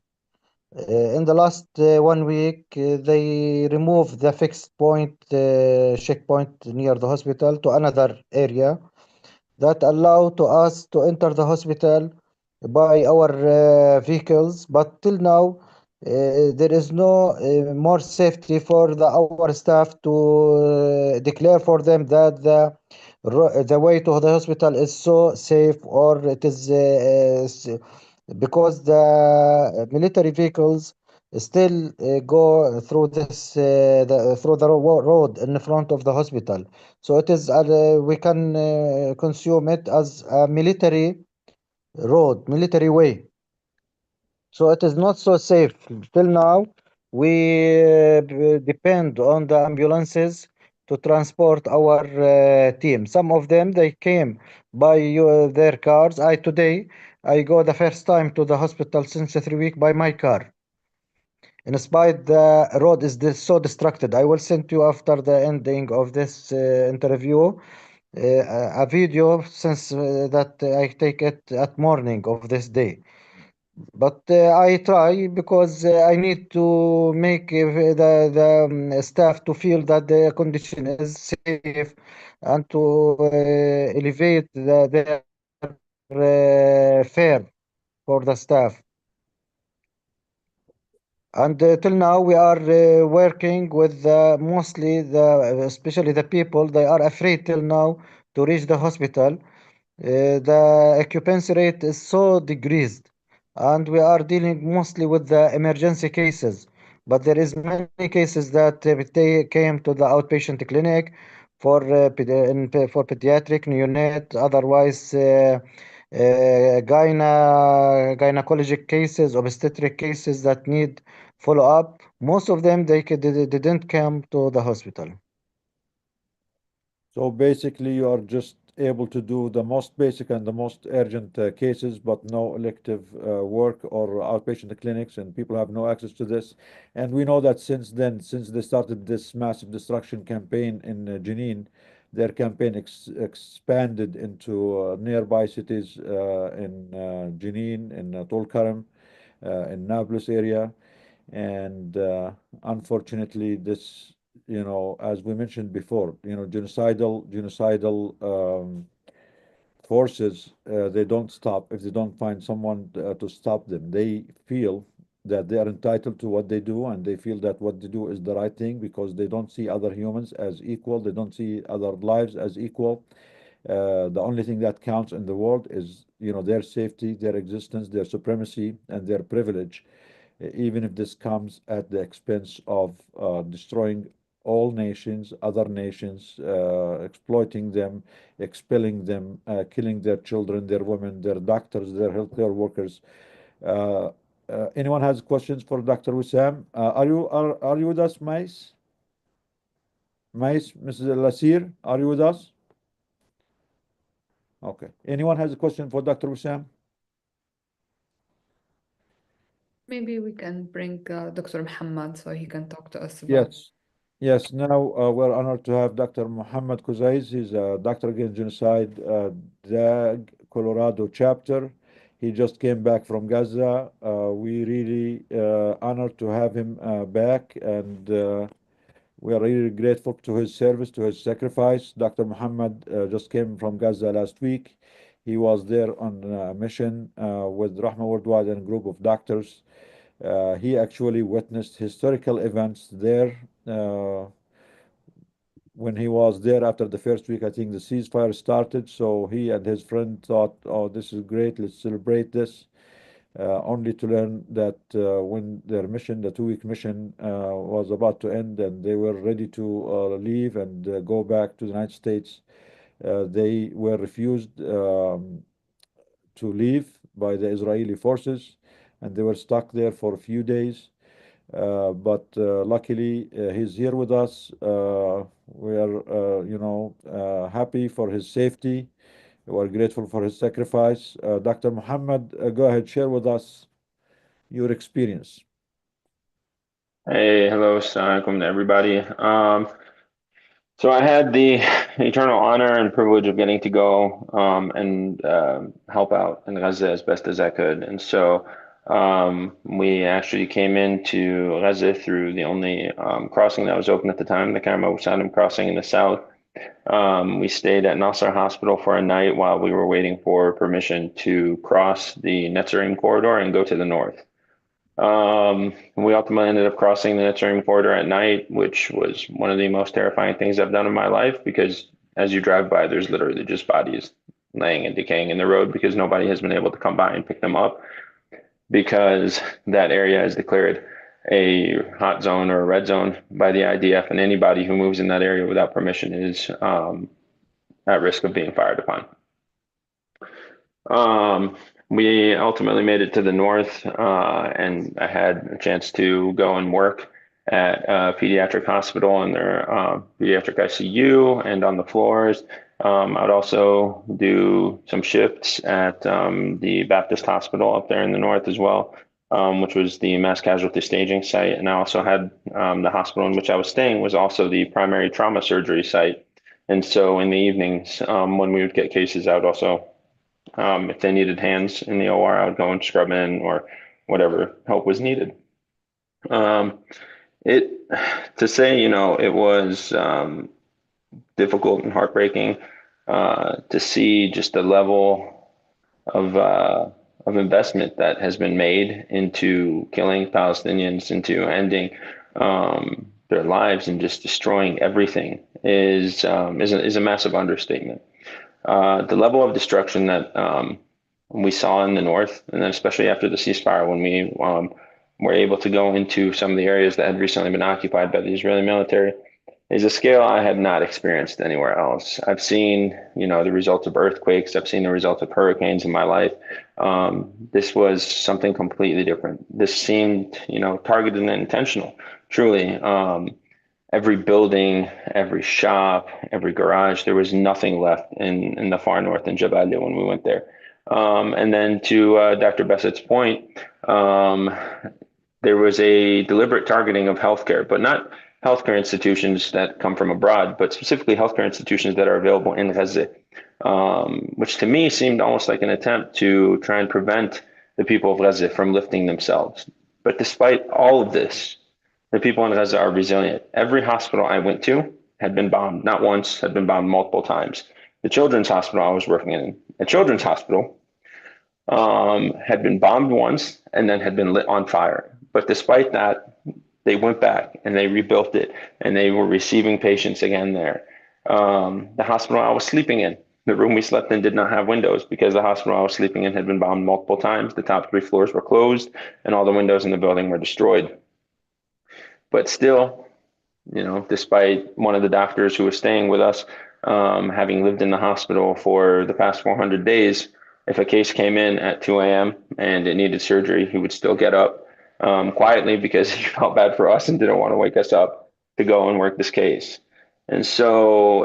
Speaker 3: In the last 1 week, they removed the fixed point checkpoint near the hospital to another area. that allow to us to enter the hospital by our vehicles, but till now there is no more safety for our staff to declare for them that the way to the hospital is so safe, or it is because the military vehicles still go through through the road in front of the hospital. So it is we can consume it as a military road, military way. So it is not so safe. Till now, we depend on the ambulances to transport our team. Some of them they came by their cars. I go the first time to the hospital since 3 weeks by my car. In spite the road is so distracted. I will send you after the ending of this interview a video since that I take it at morning of this day. But I try because I need to make the staff to feel that the condition is safe and to elevate their fare for the staff. And till now, we are working with mostly especially the people. They are afraid till now to reach the hospital. The occupancy rate is so decreased, and we are dealing mostly with the emergency cases. But there is many cases that they came to the outpatient clinic for for pediatric, neonate, otherwise gynecologic cases, obstetric cases that need follow up. Most of them they didn't come to the hospital.
Speaker 4: So basically, you are just able to do the most basic and the most urgent cases, but no elective work or outpatient clinics, and people have no access to this. And we know that since then, since they started this massive destruction campaign in Jenin, their campaign expanded into nearby cities in Jenin, in Tulkarm, in Nablus area. And unfortunately, this, as we mentioned before, genocidal forces, they don't stop if they don't find someone to stop them. They feel that they are entitled to what they do, and they feel that what they do is the right thing because they don't see other humans as equal. They don't see other lives as equal. The only thing that counts in the world is, their safety, their existence, their supremacy, and their privilege, even if this comes at the expense of destroying all nations, other nations, exploiting them, expelling them, killing their children, their women, their doctors, their healthcare workers. Anyone has questions for Dr. Wissam? Are you with us, Mais? Mais, Mrs. Lasir, are you with us? Okay. Anyone has a question for Dr. Wissam?
Speaker 1: Maybe we can bring Dr. Muhammad so he can talk to us about.
Speaker 4: Yes. Now we're honored to have Dr. Muhammad Kuzais. He's a doctor against genocide, DAG Colorado chapter. He just came back from Gaza. We really honored to have him back, and we are really grateful to his service, to his sacrifice. Dr. Muhammad just came from Gaza last week. He was there on a mission with Rahma Worldwide and a group of doctors. He actually witnessed historical events there. When he was there after the first week, I think the ceasefire started. So he and his friend thought, oh, this is great, let's celebrate this. Only to learn that when their mission, the 2-week mission, was about to end and they were ready to leave and go back to the United States, they were refused to leave by the Israeli forces, and they were stuck there for a few days. But luckily, he's here with us. We are, happy for his safety. We're grateful for his sacrifice. Dr. Muhammad, go ahead, share with us your experience.
Speaker 6: Hey, hello, assalamu alaikum to everybody. So I had the eternal honor and privilege of getting to go and help out in Gaza as best as I could. And so we actually came into Gaza through the only crossing that was open at the time, the Karma Wasanim crossing in the south. We stayed at Nasser Hospital for a night while we were waiting for permission to cross the Netzarim corridor and go to the north. We ultimately ended up crossing the Netzarim corridor at night, which was one of the most terrifying things I've done in my life, because as you drive by, there's literally just bodies laying and decaying in the road because nobody has been able to come by and pick them up, because that area is declared a hot zone or a red zone by the IDF, and anybody who moves in that area without permission is at risk of being fired upon. We ultimately made it to the north, and I had a chance to go and work at a pediatric hospital in their pediatric ICU and on the floors. I'd also do some shifts at the Baptist Hospital up there in the north as well, which was the mass casualty staging site. And I also had the hospital in which I was staying was also the primary trauma surgery site. And so in the evenings, when we would get cases, I would also, if they needed hands in the OR, I would go and scrub in or whatever help was needed. To say, it was difficult and heartbreaking to see just the level of investment that has been made into killing Palestinians, into ending their lives and just destroying everything is a massive understatement. The level of destruction that we saw in the north, and then especially after the ceasefire, when we were able to go into some of the areas that had recently been occupied by the Israeli military, is a scale I have not experienced anywhere else. I've seen, the results of earthquakes. I've seen the results of hurricanes in my life. This was something completely different. This seemed, targeted and intentional, truly. Every building, every shop, every garage, there was nothing left in the far north in Jabalia when we went there. And then to Dr. Bassett's point, there was a deliberate targeting of healthcare, but not healthcare institutions that come from abroad, but specifically healthcare institutions that are available in Gaza, which to me seemed almost like an attempt to try and prevent the people of Gaza from lifting themselves. But despite all of this, the people in Gaza are resilient. Every hospital I went to had been bombed, not once, had been bombed multiple times. The children's hospital I was working in, a children's hospital, had been bombed once and then had been lit on fire. But despite that, they went back and they rebuilt it, and they were receiving patients again there. The hospital I was sleeping in, the room we slept in did not have windows because the hospital I was sleeping in had been bombed multiple times. The top 3 floors were closed and all the windows in the building were destroyed. But still, despite one of the doctors who was staying with us, having lived in the hospital for the past 400 days, if a case came in at 2 a.m. and it needed surgery, he would still get up quietly because he felt bad for us and didn't want to wake us up to go and work this case. And so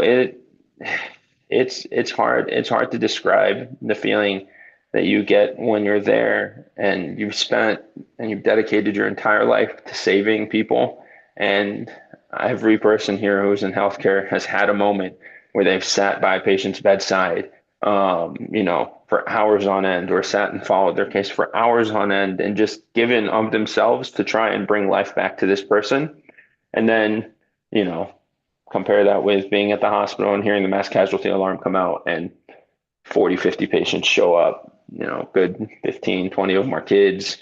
Speaker 6: it's hard. It's hard to describe the feeling that you get when you're there and you've spent and you've dedicated your entire life to saving people. And every person here who's in healthcare has had a moment where they've sat by a patient's bedside, for hours on end, or sat and followed their case for hours on end and just given of themselves to try and bring life back to this person. And then, compare that with being at the hospital and hearing the mass casualty alarm come out and 40, 50 patients show up, good 15, 20 of them are kids.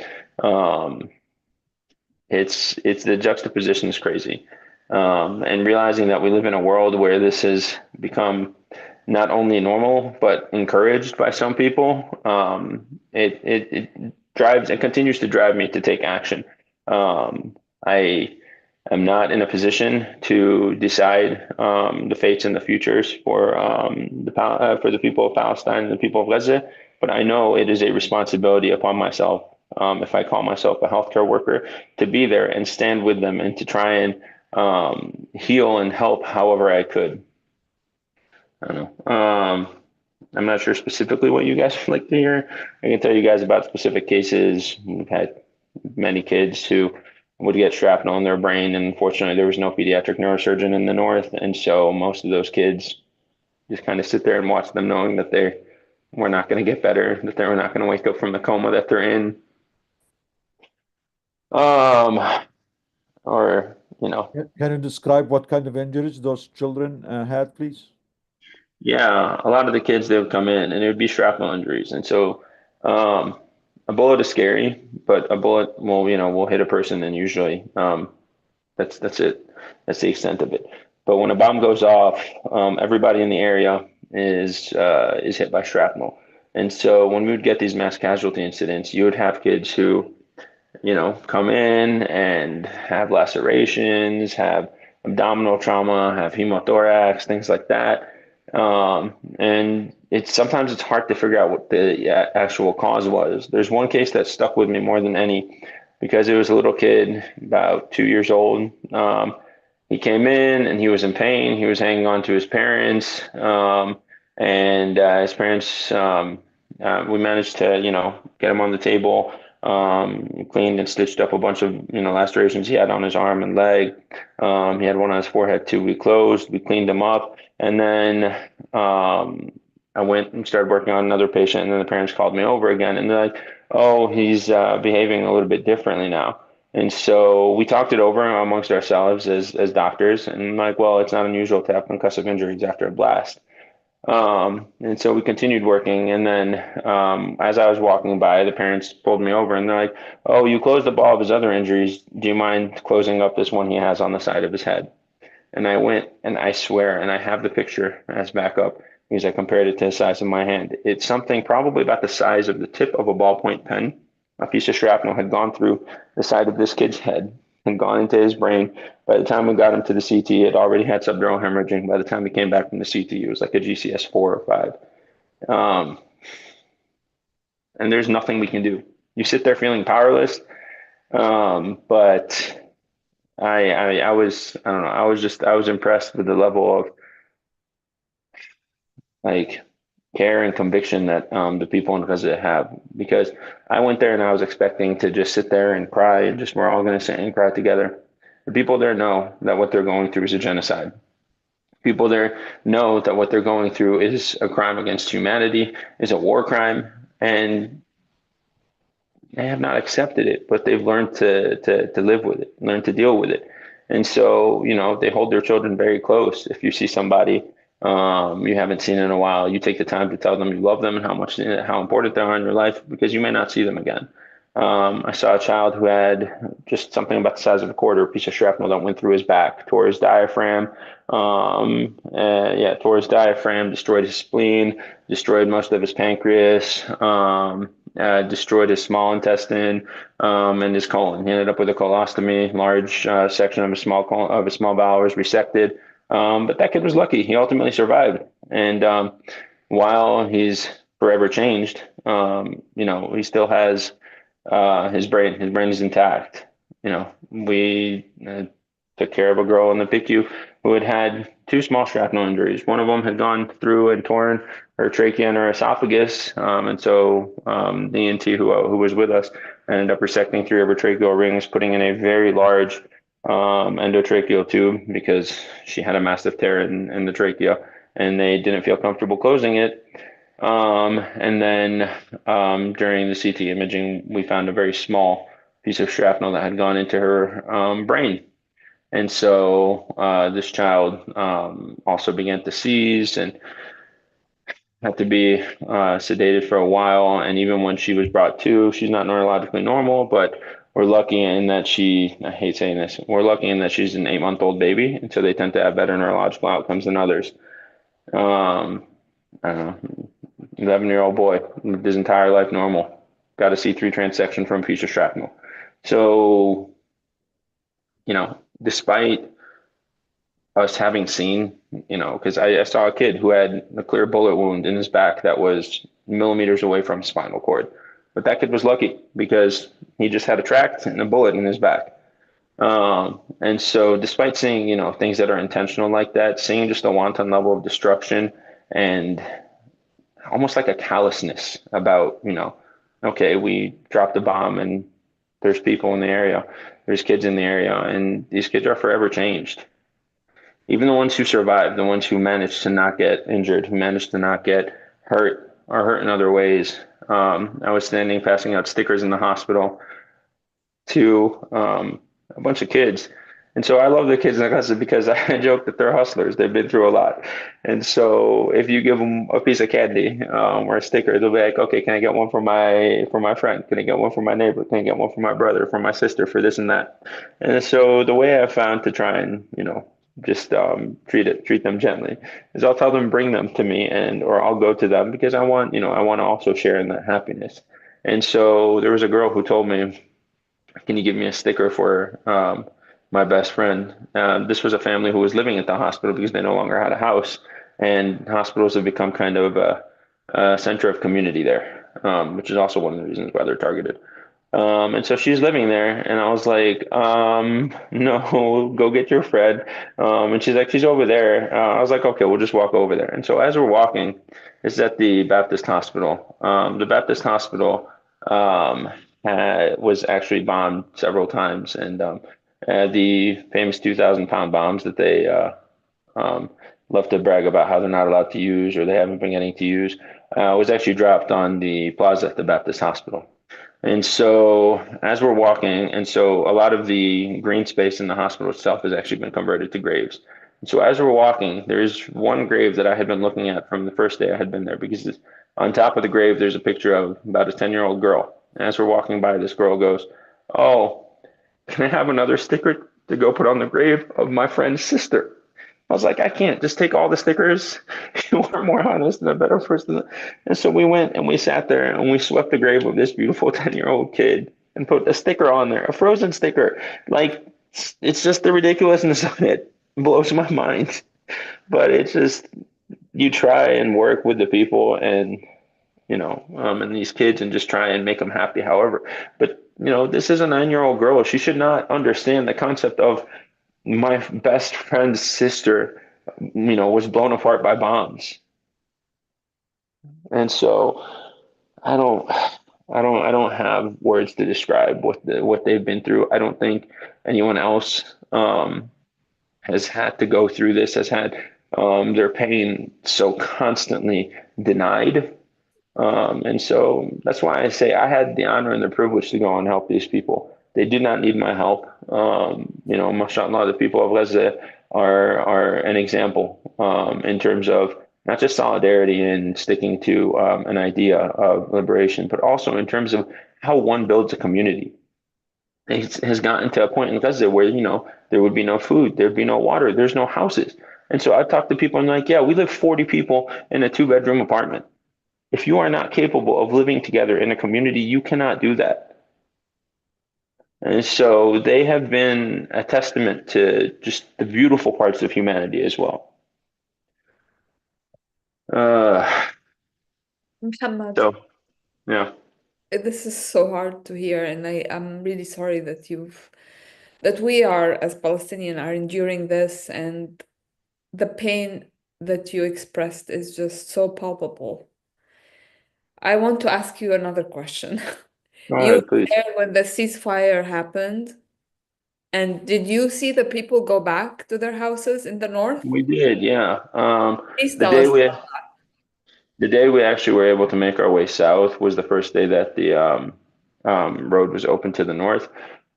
Speaker 6: It's the juxtaposition is crazy. And realizing that we live in a world where this has become not only normal, but encouraged by some people, it drives and continues to drive me to take action. I am not in a position to decide the fates and the futures for the people of Palestine and the people of Gaza, but I know it is a responsibility upon myself, if I call myself a healthcare worker, to be there and stand with them and to try and heal and help however I could. I don't know. I'm not sure specifically what you guys would like to hear. I can tell you guys about specific cases. We've had many kids who would get shrapnel in their brain, and unfortunately there was no pediatric neurosurgeon in the north, and so most of those kids just kind of sit there and watch them knowing that they were not going to get better, that they were not going to wake up from the coma that they're in. Or, you know.
Speaker 4: Can you describe what kind of injuries those children had, please?
Speaker 6: Yeah, a lot of the kids, they would come in and it would be shrapnel injuries. And so a bullet is scary, but a bullet will hit a person and usually that's it. That's the extent of it. But when a bomb goes off, everybody in the area is hit by shrapnel. And so when we would get these mass casualty incidents, you would have kids who come in and have lacerations, have abdominal trauma, have hemothorax, things like that. And sometimes it's hard to figure out what the actual cause was. There's one case that stuck with me more than any because it was a little kid, about 2 years old. He came in and he was in pain. He was hanging on to his parents, and his parents. We managed to, get him on the table. Cleaned and stitched up a bunch of, lacerations he had on his arm and leg. He had one on his forehead too. We closed, we cleaned him up, and then I went and started working on another patient, and then the parents called me over again, and they're like, "Oh, he's behaving a little bit differently now." And so we talked it over amongst ourselves as doctors, and I'm like, well, it's not unusual to have concussive injuries after a blast. And so we continued working. And then as I was walking by, the parents pulled me over and they're like, "Oh, you closed up all of his other injuries. Do you mind closing up this one he has on the side of his head?" And I went, and I swear, and I have the picture as backup because I compared it to the size of my hand. It's something probably about the size of the tip of a ballpoint pen. A piece of shrapnel had gone through the side of this kid's head and gone into his brain. By the time we got him to the CT, it already had subdural hemorrhaging. By the time he came back from the CT, it was like a GCS 4 or 5. And there's nothing we can do. You sit there feeling powerless. But I was, I don't know, I was impressed with the level of like care and conviction that the people in Gaza have, because I went there and I was expecting to just sit there and cry and just we're all going to sit and cry together. The people there know that what they're going through is a genocide. People there know that what they're going through is a crime against humanity, is a war crime, and they have not accepted it, but they've learned to live with it, learn to deal with it. And so, they hold their children very close. If you see somebody you haven't seen in a while, you take the time to tell them you love them and how important they are in your life, because you may not see them again. I saw a child who had just something about the size of a quarter, a piece of shrapnel that went through his back, tore his diaphragm, destroyed his spleen, destroyed most of his pancreas, destroyed his small intestine, and his colon. He ended up with a colostomy. Large section of his small bowel was resected. But that kid was lucky. He ultimately survived. And while he's forever changed, he still has his brain. His brain is intact. We took care of a girl in the PICU who had 2 small shrapnel injuries. One of them had gone through and torn her trachea and her esophagus. And so the ENT who was with us ended up resecting 3 of her tracheal rings, putting in a very large endotracheal tube because she had a massive tear in the trachea, and they didn't feel comfortable closing it. And then during the CT imaging, we found a very small piece of shrapnel that had gone into her brain. And so this child also began to seize and had to be sedated for a while. And even when she was brought to, she's not neurologically normal, but we're lucky in that I hate saying this, we're lucky in that she's an 8-month-old baby. And so they tend to have better neurological outcomes than others. I don't know, 11-year-old boy lived his entire life normal, got a C3 transection from a piece of shrapnel. So, despite us having seen, because I saw a kid who had a clear bullet wound in his back that was millimeters away from his spinal cord. But that kid was lucky because he just had a tract and a bullet in his back. And so despite seeing, things that are intentional like that, seeing just a wanton level of destruction and almost like a callousness about, okay, we dropped a bomb and there's people in the area, there's kids in the area, and these kids are forever changed. Even the ones who survived, the ones who managed to not get injured, who managed to not get hurt or hurt in other ways. I was passing out stickers in the hospital to a bunch of kids, And so I love the kids in Gaza because I joke that they're hustlers. They've been through a lot. And so if you give them a piece of candy or a sticker, they'll be like, okay, can I get one for my friend? Can I get one for my neighbor? Can I get one for my brother, for my sister, for this and that? And so the way I found to try and, just treat them gently is I'll tell them bring them to me or I'll go to them because I want to also share in that happiness. And so there was a girl who told me, can you give me a sticker for my best friend? This was a family who was living at the hospital because they no longer had a house, and hospitals have become kind of a center of community there, which is also one of the reasons why they're targeted. And so she's living there, and I was like, no, go get your friend. And she's like, she's over there. I was like, okay, we'll just walk over there. And so as we're walking, it's at the Baptist hospital. The Baptist hospital was actually bombed several times, and the famous 2,000-pound bombs that they um, love to brag about how they're not allowed to use or they haven't been getting to use was actually dropped on the plaza at the Baptist hospital. And so as we're walking, and so a lot of the green space in the hospital itself has actually been converted to graves. And so as we're walking, there's one grave that I had been looking at from the first day I had been there because on top of the grave, there's a picture of about a 10-year-old girl. And as we're walking by, this girl goes, oh, can I have another sticker to go put on the grave of my friend's sister? I was like, I can't just take all the stickers. You are more honest and a better person. And so we went and we sat there and we swept the grave of this beautiful 10-year-old kid and put a sticker on there, a frozen sticker. Like, it's just the ridiculousness of it blows my mind. But it's just, you try and work with the people and these kids and just try and make them happy, however. But, this is a 9-year-old girl. She should not understand the concept of my best friend's sister, was blown apart by bombs. And so I don't, I don't have words to describe what they've been through. I don't think anyone else has had to go through this, has had their pain so constantly denied. And so that's why I say I had the honor and the privilege to go and help these people. They did not need my help. Mashallah, the people of Gaza are an example in terms of not just solidarity and sticking to an idea of liberation, but also in terms of how one builds a community. It has gotten to a point in Gaza where, there would be no food, there'd be no water, there's no houses. And so I talk to people and like, yeah, we live 40 people in a 2-bedroom apartment. If you are not capable of living together in a community, you cannot do that. And so they have been a testament to just the beautiful parts of humanity as well.
Speaker 1: Muhammad,
Speaker 6: So, yeah.
Speaker 1: this is so hard to hear, and I'm really sorry that we are, as Palestinian, are enduring this, and the pain that you expressed is just so palpable. I want to ask you another question.
Speaker 6: Go
Speaker 1: You
Speaker 6: ahead,
Speaker 1: were
Speaker 6: please.
Speaker 1: there when the ceasefire happened, and did you see the people go back to their houses in the north?
Speaker 6: We did, yeah.
Speaker 1: Please
Speaker 6: The
Speaker 1: tell
Speaker 6: day
Speaker 1: us.
Speaker 6: we the day we actually were able to make our way south was the first day that the road was open to the north.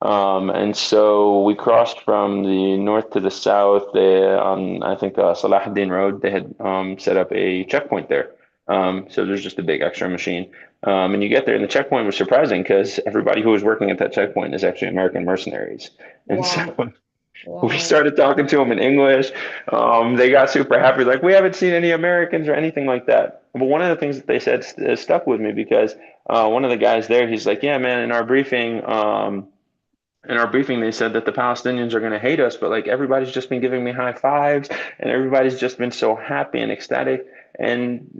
Speaker 6: And so we crossed from the north to the south. On I think Salahuddin Road, they had set up a checkpoint there. So there's just a big X-ray machine. And you get there, and the checkpoint was surprising because everybody who was working at that checkpoint is actually American mercenaries. And so
Speaker 1: Wow.
Speaker 6: we
Speaker 1: Wow.
Speaker 6: started talking to them in English. They got super happy, like, we haven't seen any Americans or anything like that. But one of the things that they said stuck with me because one of the guys there, he's like, yeah, man, in our briefing, they said that the Palestinians are going to hate us, but like everybody's just been giving me high fives and everybody's just been so happy and ecstatic. And,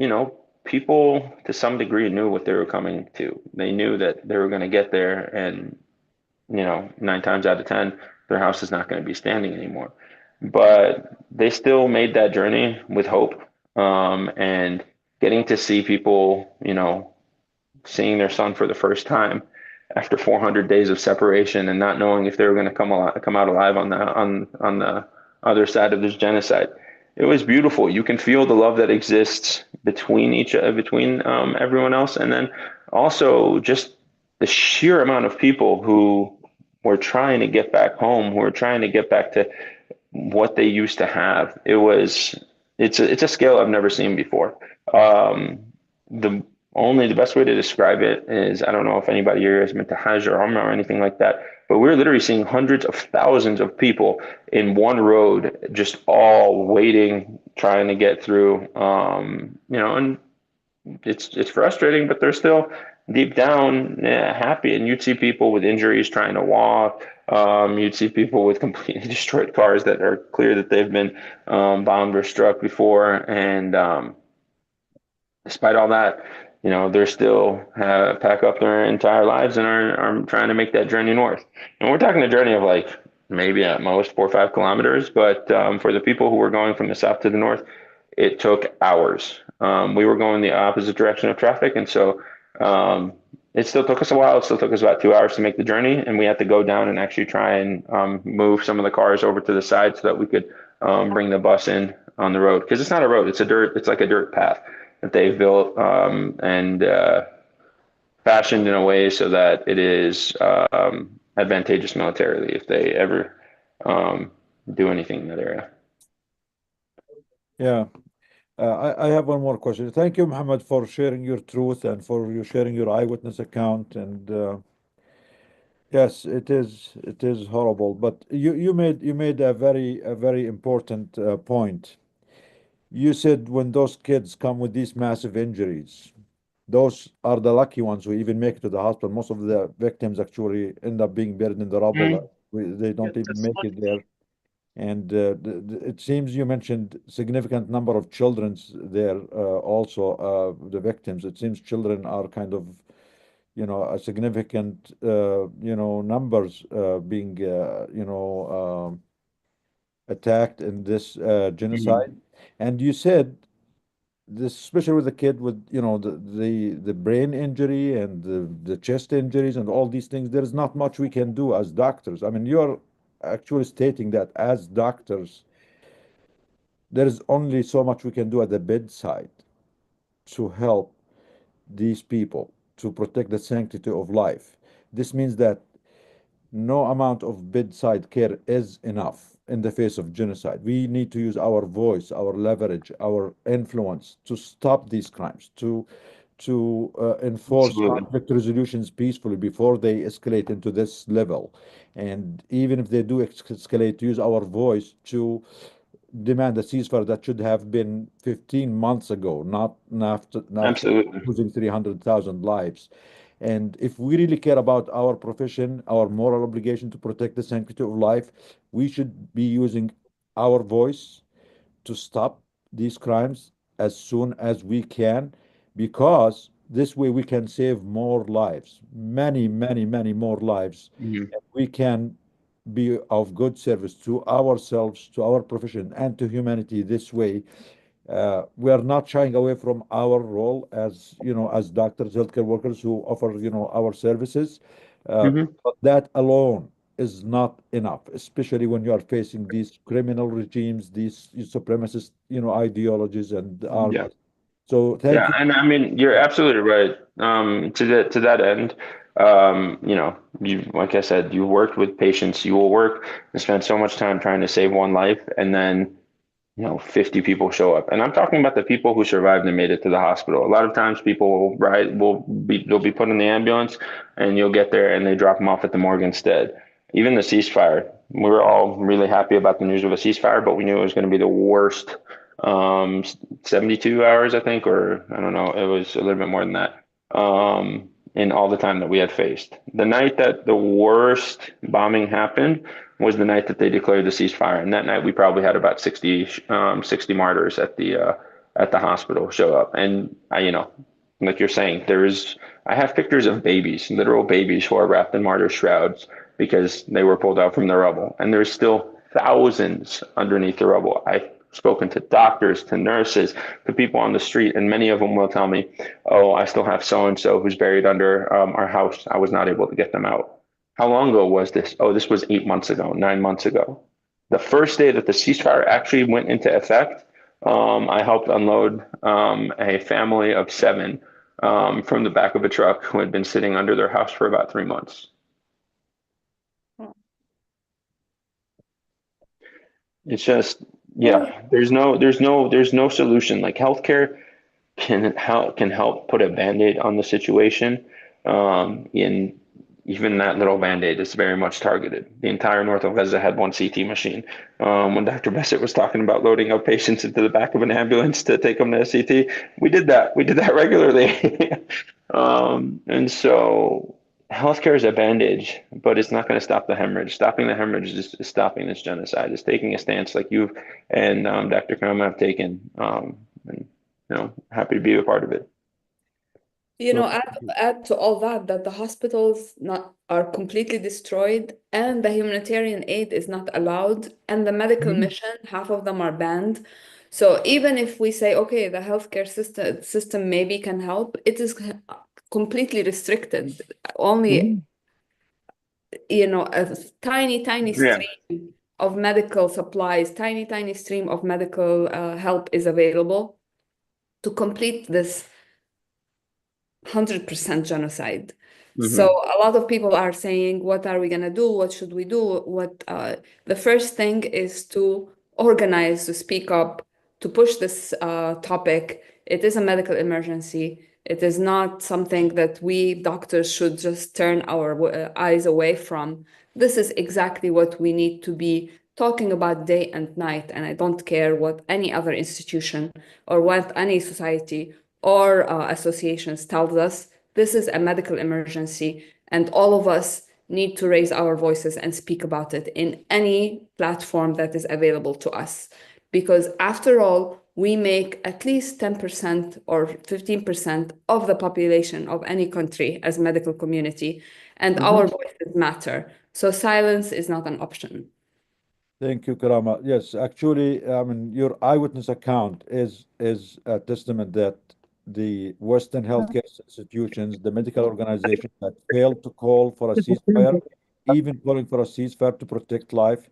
Speaker 6: people to some degree knew what they were coming to. They knew that they were going to get there and 9 times out of 10, their house is not going to be standing anymore. But they still made that journey with hope, and getting to see people, seeing their son for the first time after 400 days of separation and not knowing if they were going to come out alive on the other side of this genocide. It was beautiful. You can feel the love that exists between everyone else, and then also just the sheer amount of people who were trying to get back home, who were trying to get back to what they used to have. It's a scale I've never seen before. The the best way to describe it is, I don't know if anybody here has been to Hajj or Umrah or anything like that, but we're literally seeing hundreds of thousands of people in one road, just all waiting, trying to get through. And it's frustrating, but they're still deep down happy. And you'd see people with injuries trying to walk. You'd see people with completely destroyed cars that are clear that they've been bombed or struck before. And despite all that, they're still pack up their entire lives and are trying to make that journey north. And we're talking a journey of like maybe at most 4 or 5 kilometers. But for the people who were going from the south to the north, it took hours. We were going the opposite direction of traffic, and so it still took us a while. It still took us about 2 hours to make the journey, and we had to go down and actually try and move some of the cars over to the side so that we could bring the bus in on the road, because it's not a road; it's like a dirt path that they've built and fashioned in a way so that it is advantageous militarily if they ever do anything in that area.
Speaker 4: Yeah. I have one more question. Thank you, Muhammad, for sharing your truth and for you sharing your eyewitness account. And yes, it is horrible. But you made a very important point. You said when those kids come with these massive injuries, those are the lucky ones who even make it to the hospital. Most of the victims actually end up being buried in the rubble. They don't even make it there. And it seems you mentioned significant number of children's there also, the victims. It seems children are kind of, a significant, numbers being, attacked in this genocide. And you said this, especially with the kid with, the brain injury and the chest injuries and all these things, there is not much we can do as doctors. I mean, you're actually stating that as doctors, there is only so much we can do at the bedside to help these people to protect the sanctity of life. This means that no amount of bedside care is enough in the face of genocide. We need to use our voice, our leverage, our influence to stop these crimes, to enforce
Speaker 6: Absolutely.
Speaker 4: conflict resolutions peacefully before they escalate into this level. And even if they do escalate, to use our voice to demand a ceasefire that should have been 15 months ago, not after
Speaker 6: Absolutely.
Speaker 4: losing 300,000 lives. And if we really care about our profession, our moral obligation to protect the sanctity of life, we should be using our voice to stop these crimes as soon as we can, because this way we can save more lives, many, many, many more lives. We can be of good service to ourselves, to our profession, and to humanity this way. We are not shying away from our role as, as doctors, healthcare workers who offer, our services. But that alone is not enough, especially when you are facing these criminal regimes, these supremacist, ideologies and
Speaker 6: Yeah.
Speaker 4: armies. So thank
Speaker 6: Yeah,
Speaker 4: you.
Speaker 6: and I mean you're absolutely right. To that end, you like I said, you worked with patients. You will work and spend so much time trying to save one life, and then 50 people show up. And I'm talking about the people who survived and made it to the hospital. A lot of times people they'll be put in the ambulance and you'll get there and they drop them off at the morgue instead. Even the ceasefire, we were all really happy about the news of a ceasefire, but we knew it was going to be the worst 72 hours, I think, or I don't know, it was a little bit more than that. In all the time that we had faced. The night that the worst bombing happened was the night that they declared the ceasefire, and that night we probably had about 60 martyrs at the hospital show up. And like you're saying, I have pictures of babies, literal babies, who are wrapped in martyr shrouds because they were pulled out from the rubble, and there's still thousands underneath the rubble. I've spoken to doctors, to nurses, to people on the street, and many of them will tell me, "Oh, I still have so and so who's buried under our house. I was not able to get them out." How long ago was this? Oh, this was 8 months ago, 9 months ago. The first day that the ceasefire actually went into effect, I helped unload a family of 7 from the back of a truck who had been sitting under their house for about 3 months. It's just, yeah, there's no solution. Like healthcare can help put a band-aid on the situation. In even that little band-aid is very much targeted. The entire north of Gaza had one CT machine. When Dr. Bassett was talking about loading up patients into the back of an ambulance to take them to a CT, we did that. We did that regularly. And so healthcare is a bandage, but it's not going to stop the hemorrhage. Stopping the hemorrhage is stopping this genocide. It's taking a stance like you and Dr. Kram have taken. And happy to be a part of it.
Speaker 1: You know,
Speaker 4: So,
Speaker 1: add to all that the hospitals not are completely destroyed and the humanitarian aid is not allowed and the medical mission, half of them are banned. So even if we say, okay, the healthcare system maybe can help, it is completely restricted. Only, a tiny
Speaker 6: Yeah.
Speaker 1: stream of medical supplies, tiny stream of medical help is available to complete this 100% genocide. So a lot of people are saying, what are we going to do? What should we do? The first thing is to organize, to speak up, to push this topic. It is a medical emergency. It is not something that we doctors should just turn our eyes away from. This is exactly what we need to be talking about day and night. And I don't care what any other institution or what any society or associations tells us. This is a medical emergency, and all of us need to raise our voices and speak about it in any platform that is available to us. Because after all, we make at least 10% or 15% of the population of any country as medical community, and our voices matter. So silence is not an option.
Speaker 4: thank you, Karama. Yes, actually, I mean, your eyewitness account is a testament that the Western healthcare institutions, the medical organizations that failed to call for a ceasefire, even calling for a ceasefire to protect life,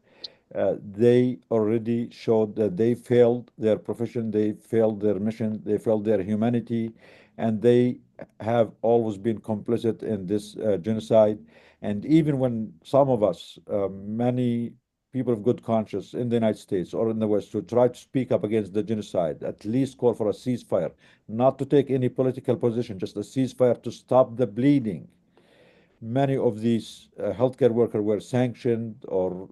Speaker 4: they already showed that they failed their profession, they failed their mission, they failed their humanity, and they have always been complicit in this genocide. And even when some of us, many people of good conscience in the United States or in the West, to try to speak up against the genocide, at least call for a ceasefire, not to take any political position, just a ceasefire to stop the bleeding. Many of these healthcare workers were sanctioned or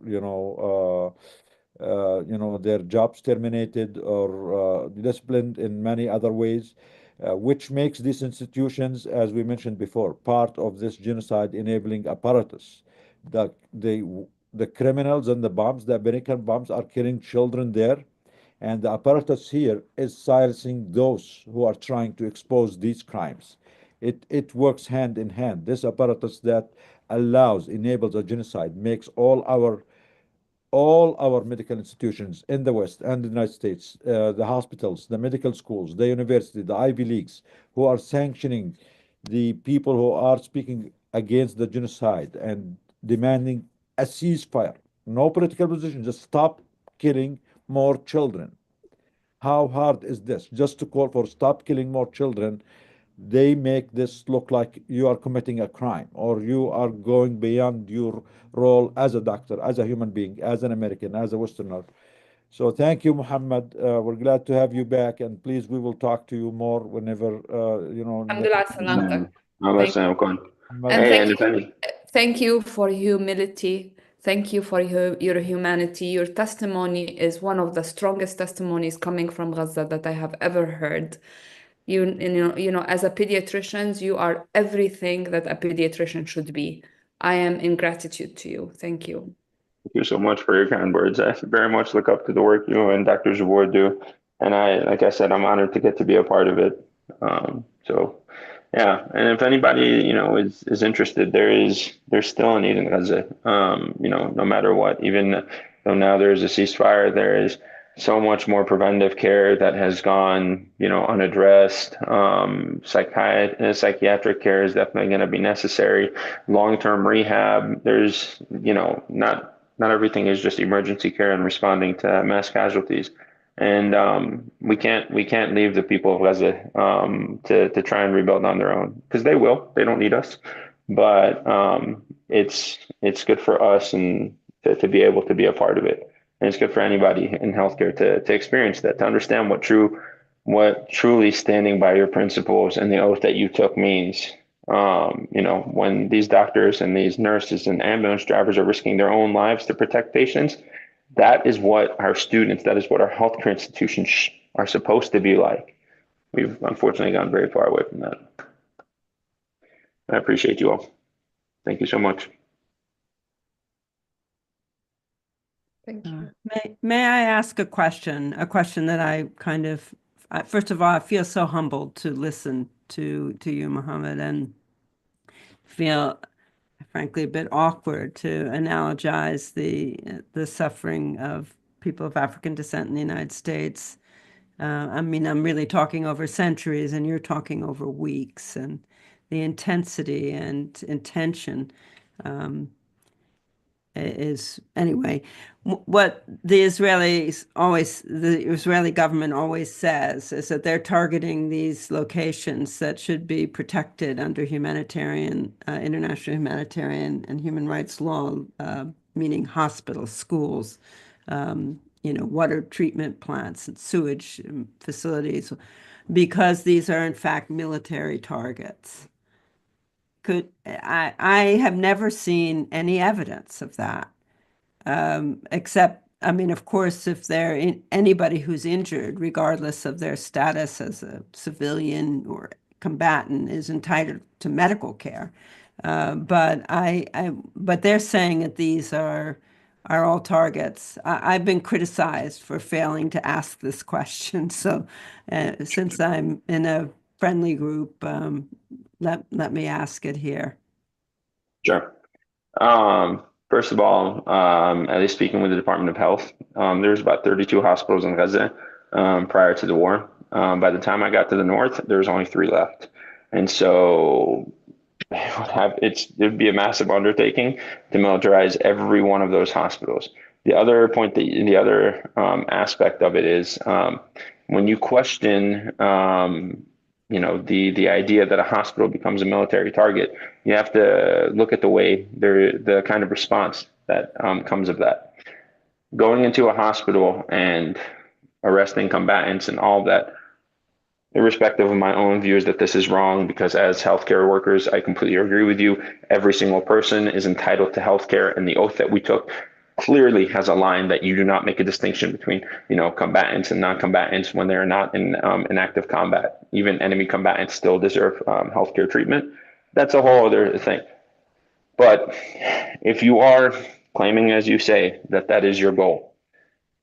Speaker 4: their jobs terminated or disciplined in many other ways, which makes these institutions, as we mentioned before, part of this genocide enabling apparatus. The criminals and the bombs, the American bombs, are killing children there, and the apparatus here is silencing those who are trying to expose these crimes. It works hand in hand. This apparatus that enables a genocide, makes all our medical institutions in the West and the United States, the hospitals, the medical schools, the university, the Ivy Leagues, who are sanctioning the people who are speaking against the genocide and demanding a ceasefire. No political position, just stop killing more children. How hard is this? Just to call for stop killing more children, they make this look like you are committing a crime or you are going beyond your role as a doctor, as a human being, as an American, as a Westerner. So thank you, Muhammad. We're glad to have you back, and please, we will talk to you more whenever
Speaker 1: Alhamdulillah,
Speaker 6: Yeah.
Speaker 1: salamtak.
Speaker 6: Allah
Speaker 1: Thank
Speaker 6: Salaam.
Speaker 1: And
Speaker 6: Hey, and if any,
Speaker 1: thank you for humility. Thank you for your humanity. Your testimony is one of the strongest testimonies coming from Gaza that I have ever heard. As a pediatrician, you are everything that a pediatrician should be. I am in gratitude to you. Thank you.
Speaker 6: thank you so much for your kind words. I very much look up to the work you and Dr. Jabor do. And like I said, I'm honored to get to be a part of it. So yeah, and if anybody, is interested, there's still a need in Gaza. No matter what, even though now there is a ceasefire, there is so much more preventive care that has gone, unaddressed. Psychiatric care is definitely going to be necessary. Long-term rehab. There's, not everything is just emergency care and responding to mass casualties. And we can't leave the people of Gaza to try and rebuild on their own because they will. They don't need us, but it's good for us and to be able to be a part of it. And it's good for anybody in healthcare to experience that, to understand what truly standing by your principles and the oath that you took means. When these doctors and these nurses and ambulance drivers are risking their own lives to protect patients, that is what our students, that is what our healthcare institutions are supposed to be like. We've unfortunately gone very far away from that. I appreciate you all. Thank you so much.
Speaker 1: Thank you.
Speaker 5: May I ask a question that I kind of, first of all, I feel so humbled to listen to you, Mohammed, and feel frankly a bit awkward to analogize the suffering of people of African descent in the United States. I mean, I'm really talking over centuries, and you're talking over weeks, and the intensity and intention is anyway what the Israeli government always says is that they're targeting these locations that should be protected under humanitarian, international humanitarian and human rights law, meaning hospitals, schools, water treatment plants and sewage facilities, because these are in fact military targets. I have never seen any evidence of that, except, I mean, of course, if anybody who's injured, regardless of their status as a civilian or combatant, is entitled to medical care. But they're saying that these are all targets. I've been criticized for failing to ask this question. So since I'm in a friendly group, let me ask it here.
Speaker 6: Sure. First of all, at least speaking with the Department of Health, there's about 32 hospitals in Gaza prior to the war. By the time I got to the north, there was only 3 left. And so it would be a massive undertaking to militarize every one of those hospitals. The other point, the other aspect of it is when you question the idea that a hospital becomes a military target, you have to look at the kind of response that comes of that. Going into a hospital and arresting combatants and all that, irrespective of my own views that this is wrong, because as healthcare workers, I completely agree with you. Every single person is entitled to healthcare, and the oath that we took clearly has a line that you do not make a distinction between, combatants and non-combatants when they're not in active combat. Even enemy combatants still deserve healthcare treatment. That's a whole other thing. But if you are claiming, as you say, that is your goal,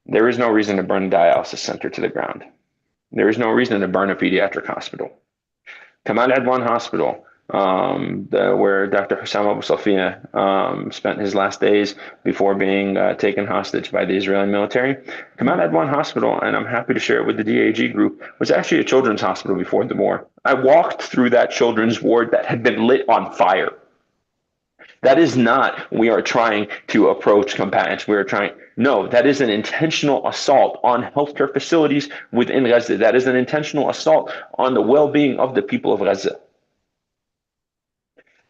Speaker 6: there is no reason to burn a dialysis center to the ground. There is no reason to burn a pediatric hospital. Kamal Adwan Hospital, where Dr. Hussam Abu Safia spent his last days before being taken hostage by the Israeli military. Kamal Adwan Hospital, and I'm happy to share it with the DAG group, was actually a children's hospital before the war. I walked through that children's ward that had been lit on fire. That is not, we are trying to approach combatants. No, that is an intentional assault on healthcare facilities within Gaza. That is an intentional assault on the well-being of the people of Gaza.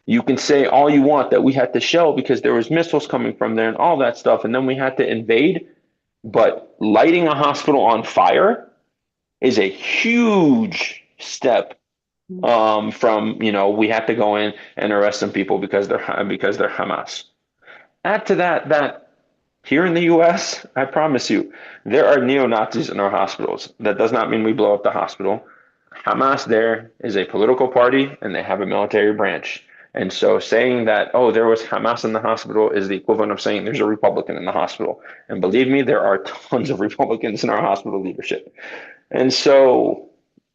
Speaker 6: You can say all you want that we had to shell because there was missiles coming from there and all that stuff, and then we had to invade. But lighting a hospital on fire is a huge step from, we had to go in and arrest some people because they're Hamas. Add to that here in the US, I promise you, there are neo-Nazis in our hospitals. That does not mean we blow up the hospital. Hamas there is a political party and they have a military branch. And so saying that, there was Hamas in the hospital is the equivalent of saying there's a Republican in the hospital. And believe me, there are tons of Republicans in our hospital leadership. And so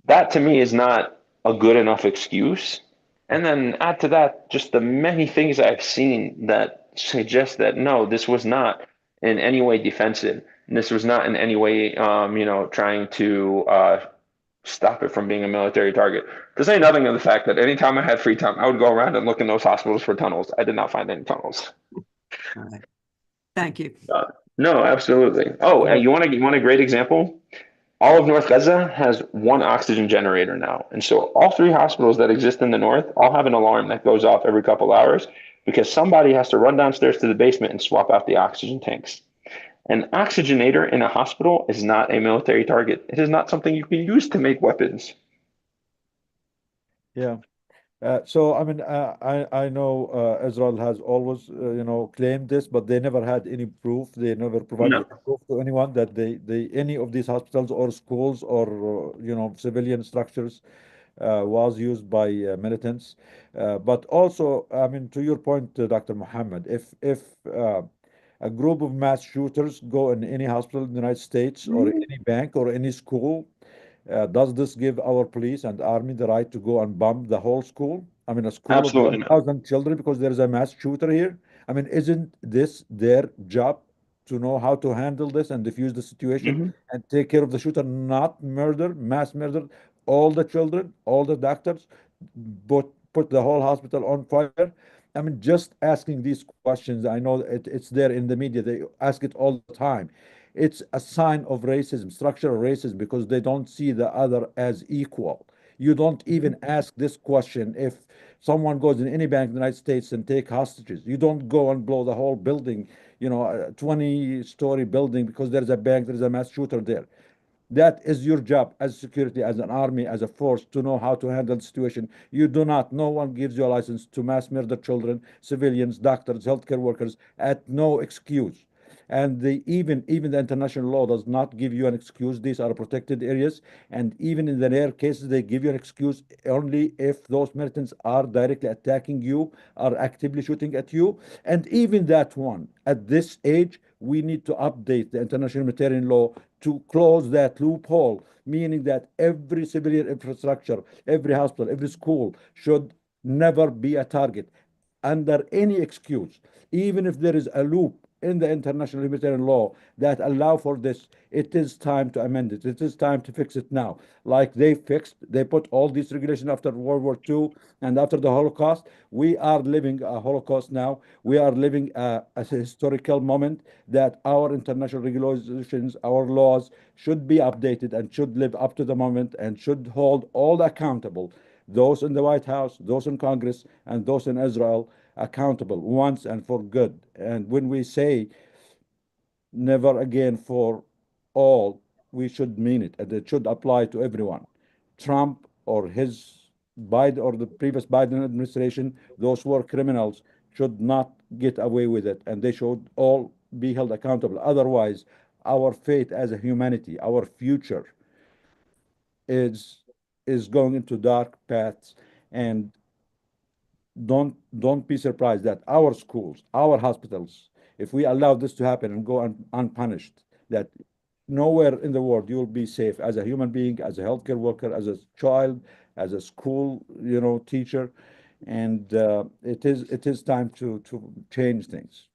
Speaker 6: that to me is not a good enough excuse. And then add to that just the many things I've seen that suggest that no, this was not in any way defensive. And this was not in any way, trying to stop it from being a military target. To say nothing of the fact that anytime I had free time, I would go around and look in those hospitals for tunnels. I did not find any tunnels.
Speaker 5: All right. Thank you.
Speaker 6: No, absolutely. Oh, you want a great example? All of North Gaza has one oxygen generator now. And so all 3 hospitals that exist in the north all have an alarm that goes off every couple hours because somebody has to run downstairs to the basement and swap out the oxygen tanks. An oxygenator in a hospital is not a military target. It is not something you can use to make weapons.
Speaker 4: Yeah. So I mean, I know Israel has always claimed this, but they never had any proof. They never provided
Speaker 6: No.
Speaker 4: any proof to anyone that they any of these hospitals or schools or civilian structures was used by militants. But also, I mean, to your point, Dr. Muhammad, if a group of mass shooters go in any hospital in the United States or any bank or any school, does this give our police and army the right to go and bomb the whole school? I mean, a school of
Speaker 6: Absolutely not.
Speaker 4: 1,000 children because there is a mass shooter here? I mean, isn't this their job to know how to handle this and defuse the situation
Speaker 6: Mhm.
Speaker 4: and take care of the shooter, not murder, mass murder, all the children, all the doctors, put the whole hospital on fire? I mean, just asking these questions, I know it's there in the media, they ask it all the time. It's a sign of racism, structural racism, because they don't see the other as equal. You don't even ask this question if someone goes in any bank in the United States and take hostages. You don't go and blow the whole building, a 20-story building because there's a bank, there's a mass shooter there. That is your job as security, as an army, as a force to know how to handle the situation. You do not. No one gives you a license to mass murder children, civilians, doctors, healthcare workers at no excuse. And even the international law does not give you an excuse. These are protected areas, and even in the rare cases, they give you an excuse only if those militants are directly attacking you, are actively shooting at you. And even that one, at this age, we need to update the international humanitarian law to close that loophole, meaning that every civilian infrastructure, every hospital, every school should never be a target under any excuse. Even if there is a loop in the international humanitarian law that allow for this, it is time to amend it. It is time to fix it now. Like they put all these regulations after World War II and after the Holocaust. We are living a Holocaust now. We are living a historical moment that our international regulations, our laws should be updated and should live up to the moment and should hold all accountable, those in the White House, those in Congress, and those in Israel, accountable once and for good. And when we say never again for all, we should mean it, and it should apply to everyone. Trump or his Biden or the previous Biden administration, those who are criminals should not get away with it, and they should all be held accountable. Otherwise, our fate as a humanity, our future is going into dark paths. And don't be surprised that our schools, our hospitals, if we allow this to happen and go unpunished, that nowhere in the world you will be safe as a human being, as a healthcare worker, as a child, as a school, teacher. And it is time to change things,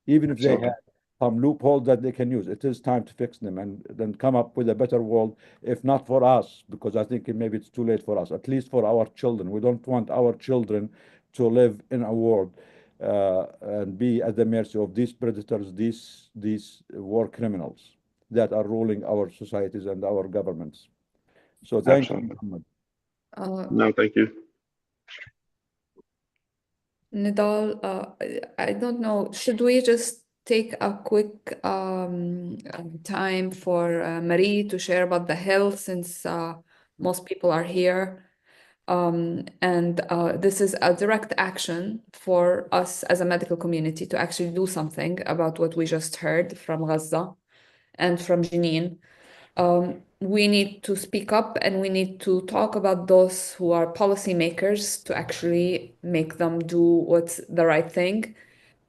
Speaker 4: even if they
Speaker 6: Absolutely.
Speaker 4: have some loopholes that they can use. It is time to fix them and then come up with a better world, if not for us, because I think maybe it's too late for us, at least for our children. We don't want our children to live in a world and be at the mercy of these predators, these war criminals that are ruling our societies and our governments. So thank you,
Speaker 6: Absolutely.
Speaker 4: Muhammad.
Speaker 6: No, thank you.
Speaker 1: Nidal, I don't know, should we just take a quick time for Marie to share about the Hill, since most people are here? And this is a direct action for us as a medical community to actually do something about what we just heard from Gaza and from Jenin. We need to speak up, and we need to talk about those who are policymakers to actually make them do what's the right thing.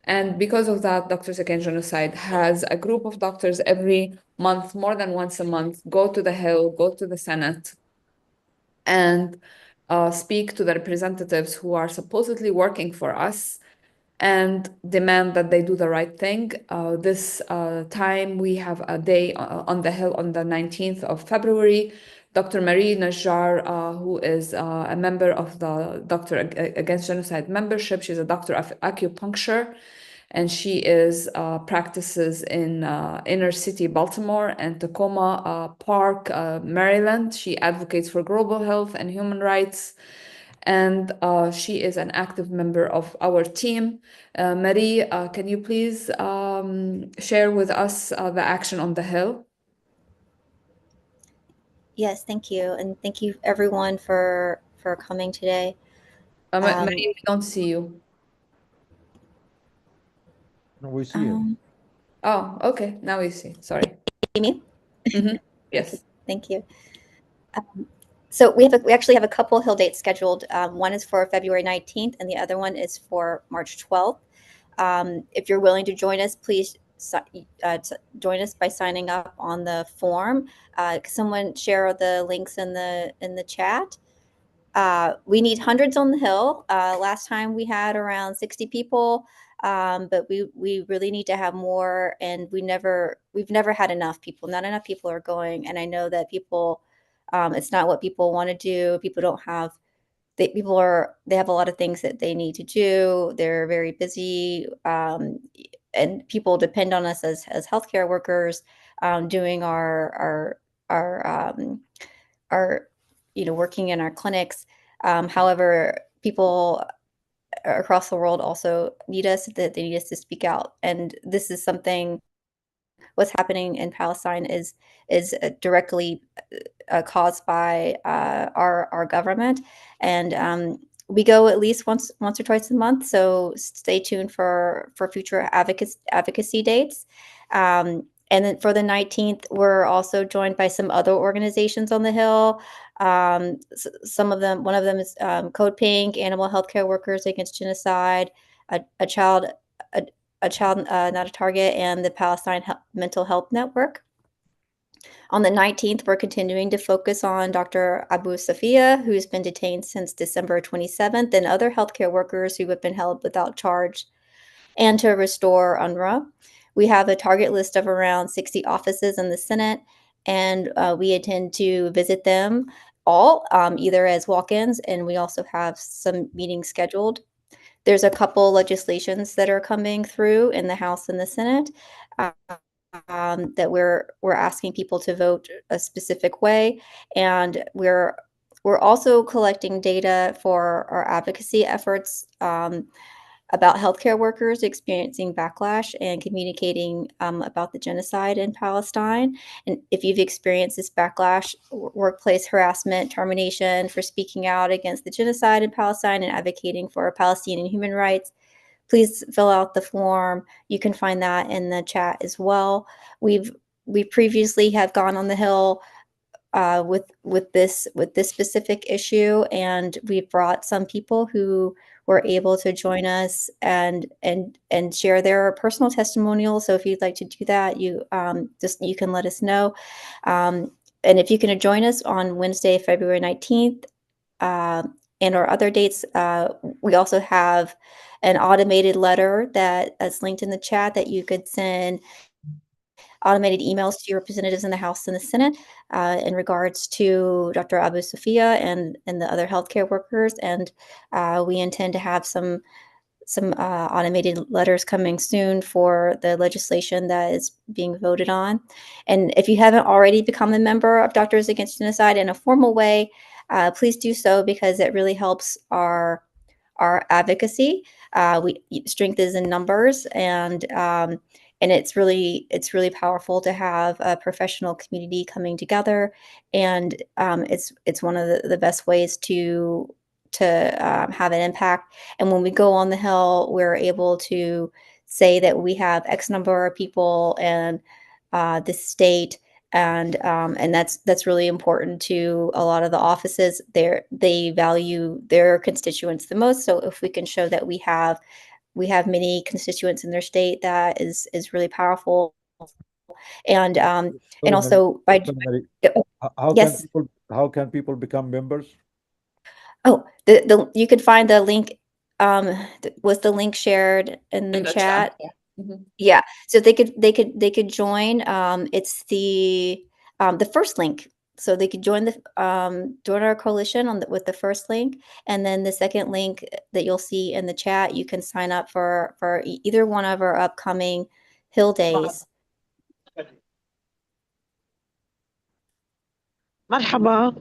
Speaker 1: And because of that, Doctors Against Genocide has a group of doctors every month, more than once a month, go to the Hill, go to the Senate, and speak to the representatives who are supposedly working for us and demand that they do the right thing. This time we have a day on the Hill on the 19th of February. Dr. Marie Najjar, who is a member of the Doctor Against Genocide membership, she's a doctor of acupuncture, and she practices in inner city Baltimore and Tacoma Park, Maryland. She advocates for global health and human rights. and she is an active member of our team. Marie, can you please share with us the action on the Hill?
Speaker 7: Yes, thank you. And thank you everyone for coming today.
Speaker 1: Marie, we don't see you.
Speaker 4: No, we see you.
Speaker 1: Oh, okay. Now we see. Sorry.
Speaker 7: See me?
Speaker 1: Yes.
Speaker 7: Okay, thank you. So we actually have a couple Hill dates scheduled. One is for February 19th and the other one is for March 12th. If you're willing to join us, please join us by signing up on the form. Someone share the links in the chat. We need hundreds on the Hill. Last time we had around 60 people, but we really need to have more, and we've never had enough people. Not enough people are going, and I know that people, it's not what people want to do. People don't have. They have a lot of things that they need to do. They're very busy, and people depend on us as healthcare workers, doing our working in our clinics. However, people across the world also need us, that they need us to speak out. And this is something, what's happening in Palestine is directly caused by our government. And we go at least once or twice a month. So stay tuned for future advocacy dates. And then for the 19th, we're also joined by some other organizations on the Hill. Some of them, one of them is Code Pink, Animal Healthcare Workers Against Genocide, a child not a target, and the Palestine Mental Health Network. On the 19th, we're continuing to focus on Dr. Abu Safia, who's been detained since December 27th, and other healthcare workers who have been held without charge, and to restore UNRWA. We have a target list of around 60 offices in the Senate, and we intend to visit them all, either as walk-ins, and we also have some meetings scheduled. There's a couple legislations that are coming through in the House and the Senate that we're asking people to vote a specific way, and we're also collecting data for our advocacy efforts about healthcare workers experiencing backlash and communicating about the genocide in Palestine. And if you've experienced this backlash, workplace harassment, termination for speaking out against the genocide in Palestine and advocating for Palestinian human rights, please fill out the form. You can find that in the chat as well. We previously have gone on the Hill with this specific issue, and we've brought some people who were able to join us and share their personal testimonials. So if you'd like to do that, you can let us know. And if you can join us on Wednesday, February 19th, and our other dates, we also have an automated letter that is linked in the chat that you could send automated emails to your representatives in the House and the Senate in regards to Dr. Abu Safia and the other healthcare workers. And we intend to have some automated letters coming soon for the legislation that is being voted on. And if you haven't already become a member of Doctors Against Genocide in a formal way, please do so, because it really helps our advocacy. Strength is in numbers, and it's really powerful to have a professional community coming together, and it's one of the best ways to have an impact. And when we go on the Hill, we're able to say that we have X number of people and this state, and that's really important to a lot of the offices. They value their constituents the most. So if we can show that we have many constituents in their state, that is really powerful. And also by yes.
Speaker 4: How can people become members?
Speaker 7: Oh, you could find the link. Was the link shared in the chat?
Speaker 1: Yeah. Mm-hmm.
Speaker 7: Yeah. So they could join. It's the first link. So they could join our coalition with the first link, and then the second link that you'll see in the chat, you can sign up for either one of our upcoming Hill days.
Speaker 8: مرحبا.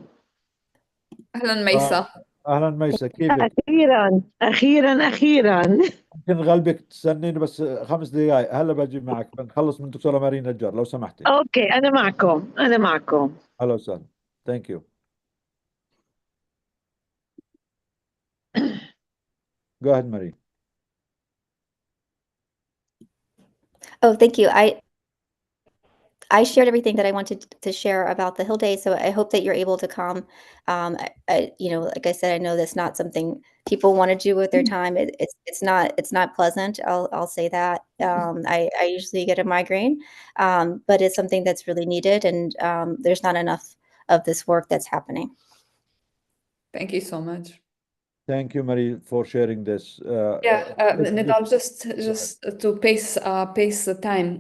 Speaker 1: أهلا ميسا.
Speaker 4: اهلا ميسة، كيفك؟
Speaker 8: أخيرا أخيرا أخيرا.
Speaker 4: ممكن نغلبك تستنيني بس 5 دقائق، هلا بجي معك بنخلص من دكتورة مارين نجار لو سمحتي.
Speaker 8: أوكي، أنا معكم أنا معكم.
Speaker 4: هلا وسهلا. ثانك يو. Go ahead, Marie.
Speaker 7: Oh, thank you. I shared everything that I wanted to share about the Hill Day, so I hope that you're able to come. Like I said, I know that's not something people want to do with their time. It's not pleasant. I'll say that. I usually get a migraine, but it's something that's really needed, and there's not enough of this work that's happening.
Speaker 1: Thank you so much.
Speaker 4: Thank you, Marie, for sharing this.
Speaker 1: Nidal, just to pace the time.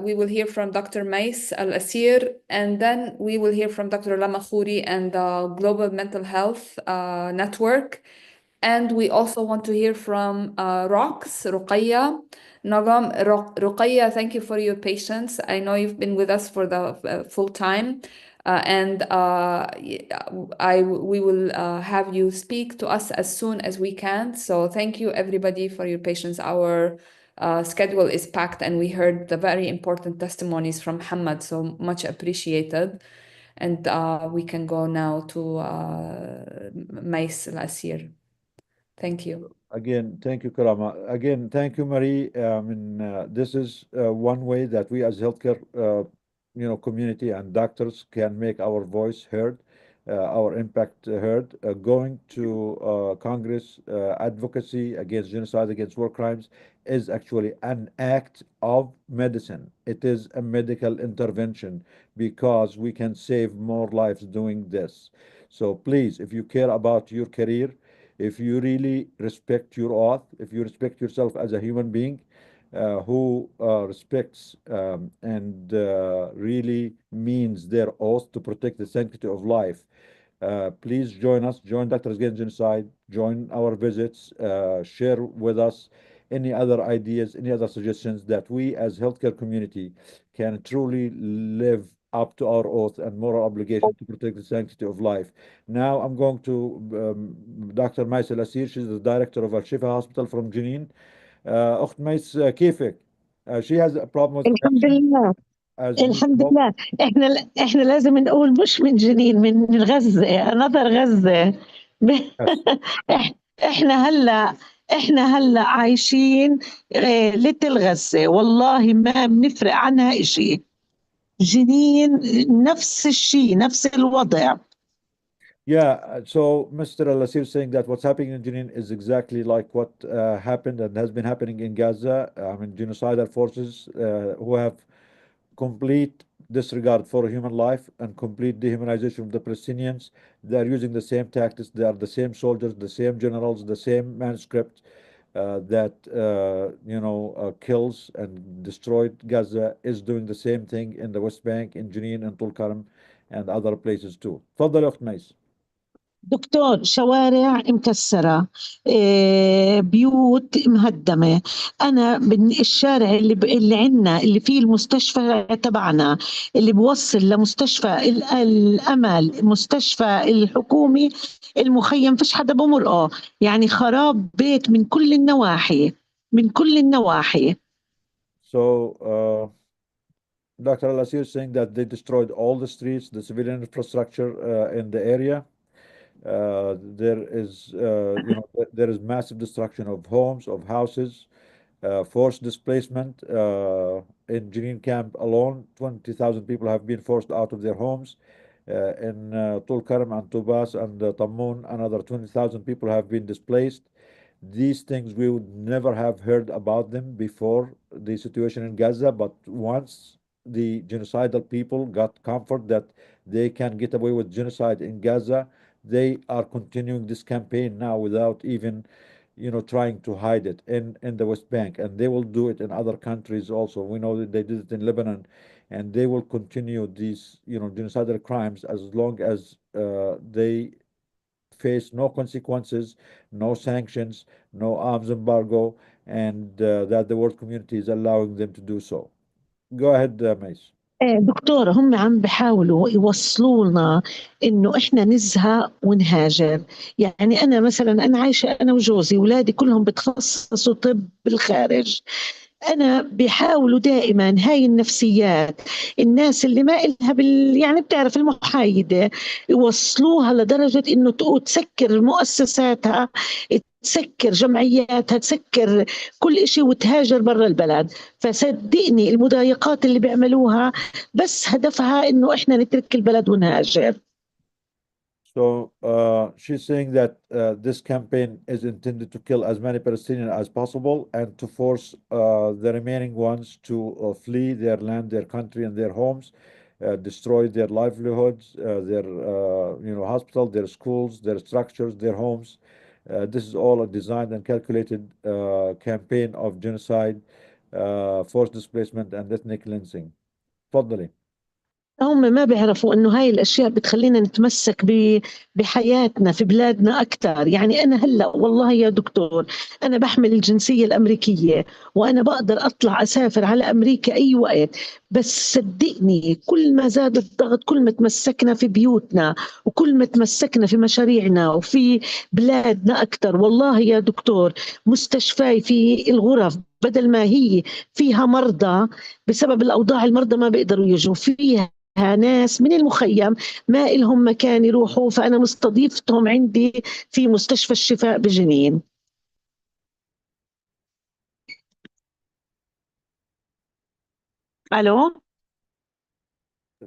Speaker 1: We will hear from Dr. Mais Al-Asir, and then we will hear from Dr. Lama Khouri and the Global Mental Health Network. And we also want to hear from Ruqayya. Nagam, Ruqayya, thank you for your patience. I know you've been with us for the full time. We will have you speak to us as soon as we can. So thank you everybody for your patience. Our schedule is packed and we heard the very important testimonies from Hamad, so much appreciated. And we can go now to Mais Al-Asir. Thank you.
Speaker 4: Again, thank you, Karama. Again, thank you, Marie. This is one way that we as healthcare, community and doctors can make our voice heard, our impact heard. Going to Congress, advocacy against genocide, against war crimes is actually an act of medicine. It is a medical intervention because we can save more lives doing this. So please, if you care about your career, if you really respect your oath, if you respect yourself as a human being who respects and really means their oath to protect the sanctity of life, please join us, join Doctors Against Genocide, join our visits, share with us any other ideas, any other suggestions that we as healthcare community can truly live up to our oath and moral obligation to protect the sanctity of life. Now I'm going to Dr. Mais Al-Asir. She's the director of Al-Shifa Hospital from Jenin. أخت ميس كيفك? She has a problem with
Speaker 8: الحمد لله
Speaker 4: as we
Speaker 8: الحمد
Speaker 4: spoke.
Speaker 8: لله. احنا لازم نقول مش من جنين، من غزة، نظر غزة.
Speaker 4: Yes.
Speaker 8: احنا هلا احنا هلا عايشين ليتل غزة، والله ما بنفرق عنها اشي. جنين نفس الشيء، نفس الوضع.
Speaker 4: Yeah, so Mr. Al-Asir saying that what's happening in Jenin is exactly like what happened and has been happening in Gaza. Genocidal forces who have complete disregard for human life and complete dehumanization of the Palestinians. They are using the same tactics. They are the same soldiers, the same generals, the same manuscript that kills and destroyed Gaza is doing the same thing in the West Bank, in Jenin and Tulkarm and other places too. تفضل يا أخت ميس.
Speaker 8: دكتور، شوارع مكسرة، بيوت مهدمة. أنا الشارع اللي عنا، اللي فيه المستشفى تبعنا، اللي بوصل لمستشفى الأمل، مستشفى الحكومي، المخيم فيش حدا بمرقه. يعني خراب بيت من كل النواحي، من كل النواحي.
Speaker 4: So Dr. Al-Asir is saying that they destroyed all the streets, the civilian infrastructure in the area. There is massive destruction of homes, of houses, forced displacement. In Jenin camp alone, 20,000 people have been forced out of their homes. In Tulkarm and Tubas and Tammun, another 20,000 people have been displaced. These things we would never have heard about them before the situation in Gaza, but once the genocidal people got comfort that they can get away with genocide in Gaza, they are continuing this campaign now without even trying to hide it in the West Bank, and they will do it in other countries also. We know that they did it in Lebanon, and they will continue these genocidal crimes as long as they face no consequences, no sanctions, no arms embargo, and that the world community is allowing them to do so. Go ahead, Mace.
Speaker 8: دكتورة هم عم بيحاولوا يوصلوا لنا إنه إحنا نزهق ونهاجر. يعني أنا مثلا أنا عايشة أنا وجوزي ولادي كلهم بتخصصوا طب بالخارج. أنا بيحاولوا دائما هاي النفسيات الناس اللي ما إلها يعني بتعرف المحايدة يوصلوها لدرجة إنه تسكر مؤسساتها، تسكر جمعياتها، تسكر كل إشي وتهاجر برا البلد. فصدقني المضايقات اللي بيعملوها بس هدفها إنه إحنا نترك البلد ونهاجر.
Speaker 4: So she's saying that this campaign is intended to kill as many Palestinians as possible and to force the remaining ones to flee their land, their country, and their homes, destroy their livelihoods, their hospital, their schools, their structures, their homes. This is all a designed and calculated campaign of genocide, forced displacement, and ethnic cleansing. تفضلي.
Speaker 8: هم ما بيعرفوا انه هاي الاشياء بتخلينا نتمسك بحياتنا في بلادنا اكثر. يعني انا هلا والله يا دكتور انا بحمل الجنسيه الامريكيه وانا بقدر اطلع اسافر على امريكا اي وقت، بس صدقني كل ما زاد الضغط كل ما تمسكنا في بيوتنا وكل ما تمسكنا في مشاريعنا وفي بلادنا اكثر. والله يا دكتور مستشفاي في الغرف بدل ما هي فيها مرضى بسبب الاوضاع المرضى ما بيقدروا يجوا فيها ناس من المخيم ما إلهم مكان يروحوا، فأنا مستضيفتهم عندي في مستشفى الشفاء بجنين. ألو.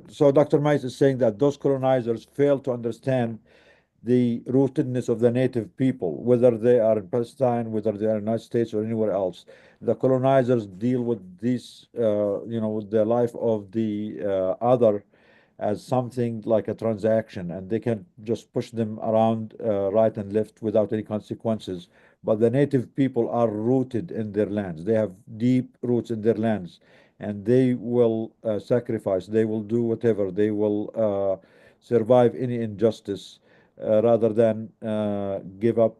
Speaker 4: So Dr. Mais is saying that those colonizers fail to understand the rootedness of the native people, whether they are in Palestine, whether they are in the United States or anywhere else. The colonizers deal with this, with the life of the other as something like a transaction, and they can just push them around right and left without any consequences. But the native people are rooted in their lands. They have deep roots in their lands, and they will sacrifice. They will do whatever. They will survive any injustice rather than give up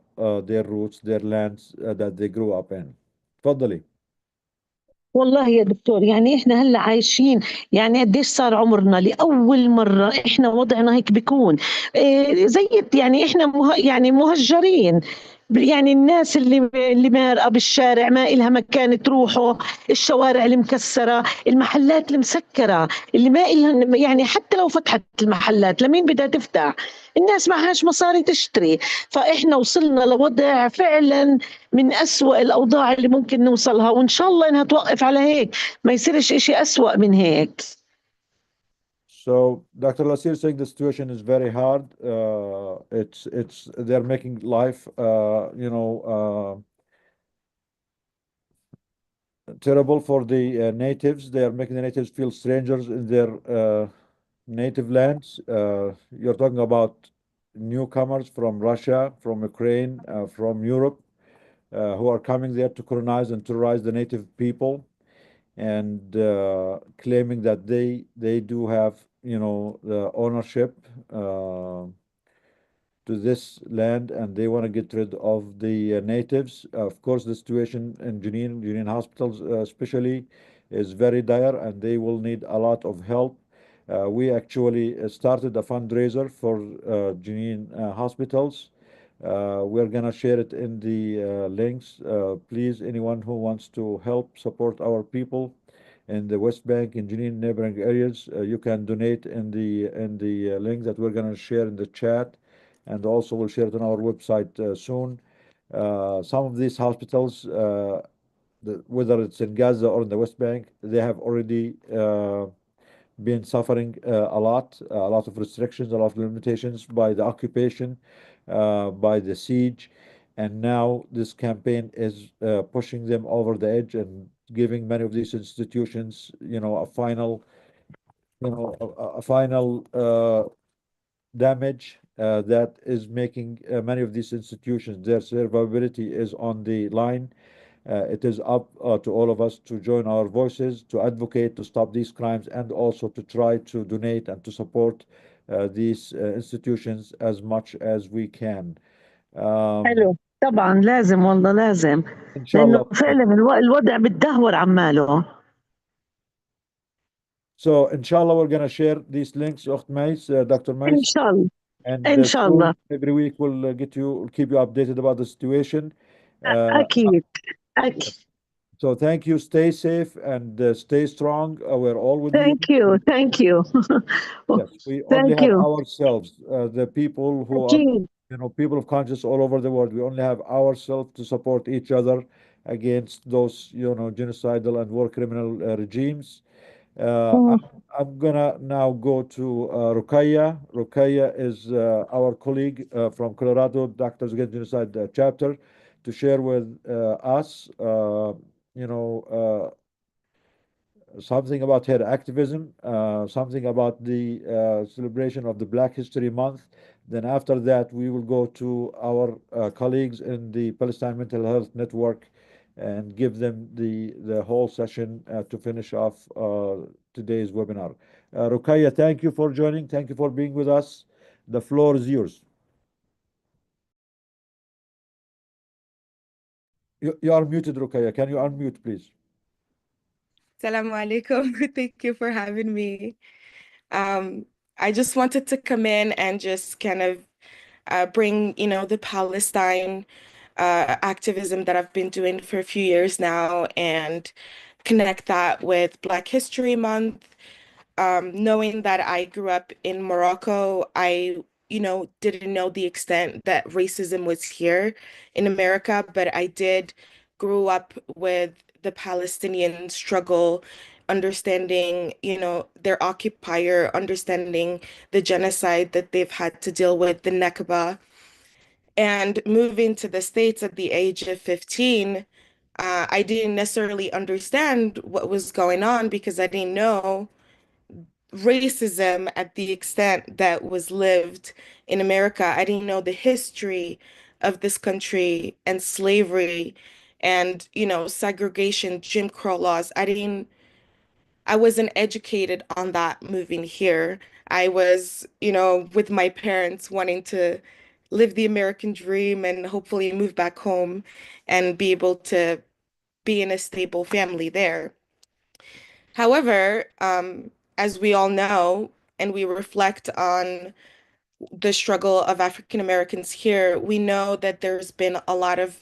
Speaker 4: their roots, their lands that they grew up in. تفضلي.
Speaker 8: والله يا دكتور يعني احنا هلا عايشين، يعني قديش صار عمرنا لاول مره احنا وضعنا هيك بيكون إيه زي يعني احنا يعني مهجرين. يعني الناس اللي مارقه بالشارع ما إلها مكان تروحه، الشوارع المكسره، المحلات المسكره اللي ما إلها، يعني حتى لو فتحت المحلات لمين بدها تفتح؟ الناس معهاش مصاري تشتري. فاحنا وصلنا لوضع فعلا من أسوأ الأوضاع اللي ممكن نوصلها، وإن شاء الله إنها توقف على هيك ما يصيرش إشي أسوأ من هيك.
Speaker 4: So Dr. Lasir saying the situation is very hard. It's they're making life terrible for the natives. They are making the natives feel strangers in their native lands. You're talking about newcomers from Russia, from Ukraine, from Europe, who are coming there to colonize and terrorize the native people, and claiming that they do have the ownership to this land, and they want to get rid of the natives. Of course, the situation in Jenin hospitals especially is very dire, and they will need a lot of help. We actually started a fundraiser for Jenin hospitals. We're gonna share it in the links. Please, anyone who wants to help support our people in the West Bank and Jenin neighboring areas, you can donate in the link that we're gonna share in the chat, and also we'll share it on our website soon. Some of these hospitals, whether it's in Gaza or in the West Bank, they have already been suffering a lot of restrictions, a lot of limitations by the occupation, by the siege, and now this campaign is pushing them over the edge and giving many of these institutions, a final, a final damage that is making many of these institutions, their survivability is on the line. It is up to all of us to join our voices, to advocate, to stop these crimes, and also to try to donate and to support these institutions as much as we can.
Speaker 8: حلو طبعا لازم والله لازم،
Speaker 4: إن شاء
Speaker 8: لأنه
Speaker 4: الله.
Speaker 8: فعلا الوضع بتدهور عماله.
Speaker 4: So inshallah, we're going to share these links, Dr. Mais,
Speaker 8: إن شاء الله
Speaker 4: and
Speaker 8: إن شاء
Speaker 4: soon,
Speaker 8: الله
Speaker 4: every week, we'll keep you updated about the situation. Uh,
Speaker 8: أكيد أكيد.
Speaker 4: so thank you. Stay safe and stay strong. We're all with you.
Speaker 8: Thank you.
Speaker 4: Yes, we only
Speaker 8: Thank
Speaker 4: have
Speaker 8: you.
Speaker 4: ourselves, the people who are,
Speaker 8: أكيد.
Speaker 4: people of conscience all over the world. We only have ourselves to support each other against those, genocidal and war criminal regimes.
Speaker 8: Mm.
Speaker 4: I'm gonna now go to Rukaya. Rukaya is our colleague from Colorado Doctors Against Genocide chapter to share with us, something about her activism, something about the celebration of the Black History Month. Then after that, we will go to our colleagues in the Palestine Mental Health Network and give them the whole session to finish off today's webinar. Rukaya, thank you for joining. Thank you for being with us. The floor is yours. You are muted, Rukaya. Can you unmute, please?
Speaker 9: Assalamu alaikum. Thank you for having me. I just wanted to come in and just kind of bring, the Palestine activism that I've been doing for a few years now and connect that with Black History Month. Knowing that I grew up in Morocco, I, didn't know the extent that racism was here in America, but I did grow up with the Palestinian struggle, understanding, their occupier, understanding the genocide that they've had to deal with, the Nakba. And moving to the States at the age of 15, I didn't necessarily understand what was going on because I didn't know racism at the extent that was lived in America. I didn't know the history of this country and slavery and, segregation, Jim Crow laws. I wasn't educated on that moving here. I was, with my parents wanting to live the American dream and hopefully move back home and be able to be in a stable family there. However, as we all know, and we reflect on the struggle of African Americans here, we know that there's been a lot of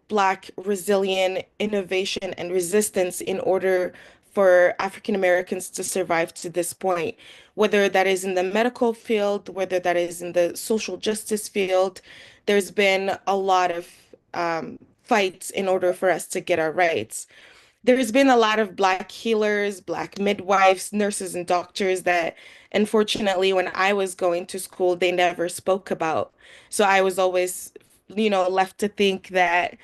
Speaker 9: Black resilient innovation and resistance in order for African Americans to survive to this point, whether that is in the medical field, whether that is in the social justice field. There's been a lot of fights in order for us to get our rights. There's been a lot of Black healers, Black midwives, nurses, and doctors that, unfortunately, when I was going to school, they never spoke about. So I was always, left to think that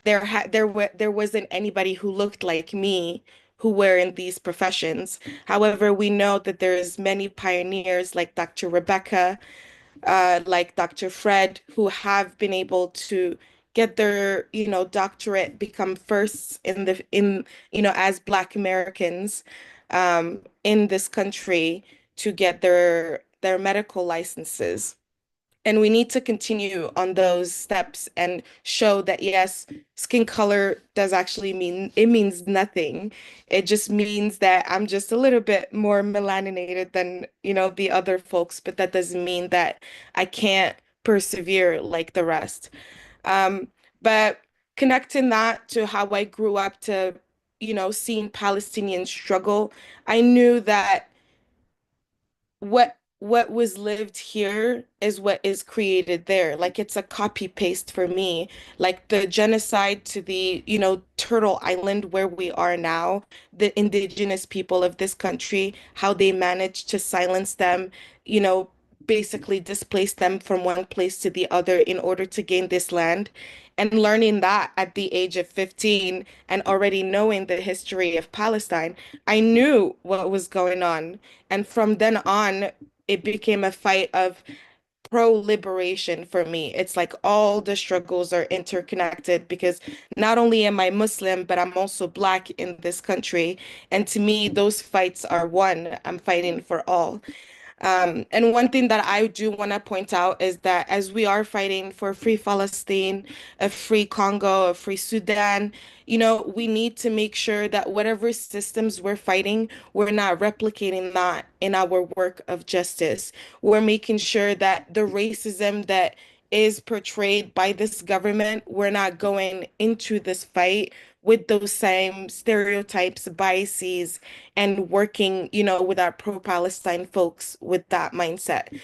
Speaker 9: there wasn't anybody who looked like me who were in these professions. However, we know that there's many pioneers like Dr. Rebecca, like Dr. Fred, who have been able to get their, doctorate, become first as Black Americans in this country to get their medical licenses. And we need to continue on those steps and show that yes, skin color does actually it means nothing. It just means that I'm just a little bit more melaninated than, the other folks, but that doesn't mean that I can't persevere like the rest. Um, but connecting that to how I grew up to, seeing Palestinians struggle, I knew that what was lived here is what is created there. Like it's a copy paste for me. Like the genocide to the, Turtle Island where we are now, the indigenous people of this country, how they managed to silence them, you know, basically displace them from one place to the other in order to gain this land. And learning that at the age of 15 and already knowing the history of Palestine, I knew what was going on. And from then on, it became a fight of pro-liberation for me. It's like all the struggles are interconnected because not only am I Muslim, but I'm also Black in this country. And to me, those fights are one. I'm fighting for all. And one thing that I do want to point out is that as we are fighting for free Palestine, a free Congo, a free Sudan, we need to make sure that whatever systems we're fighting, we're not replicating that in our work of justice. We're making sure that the racism that is portrayed by this government, we're not going into this fight with those same stereotypes, biases, and working, with our pro-Palestine folks with that mindset.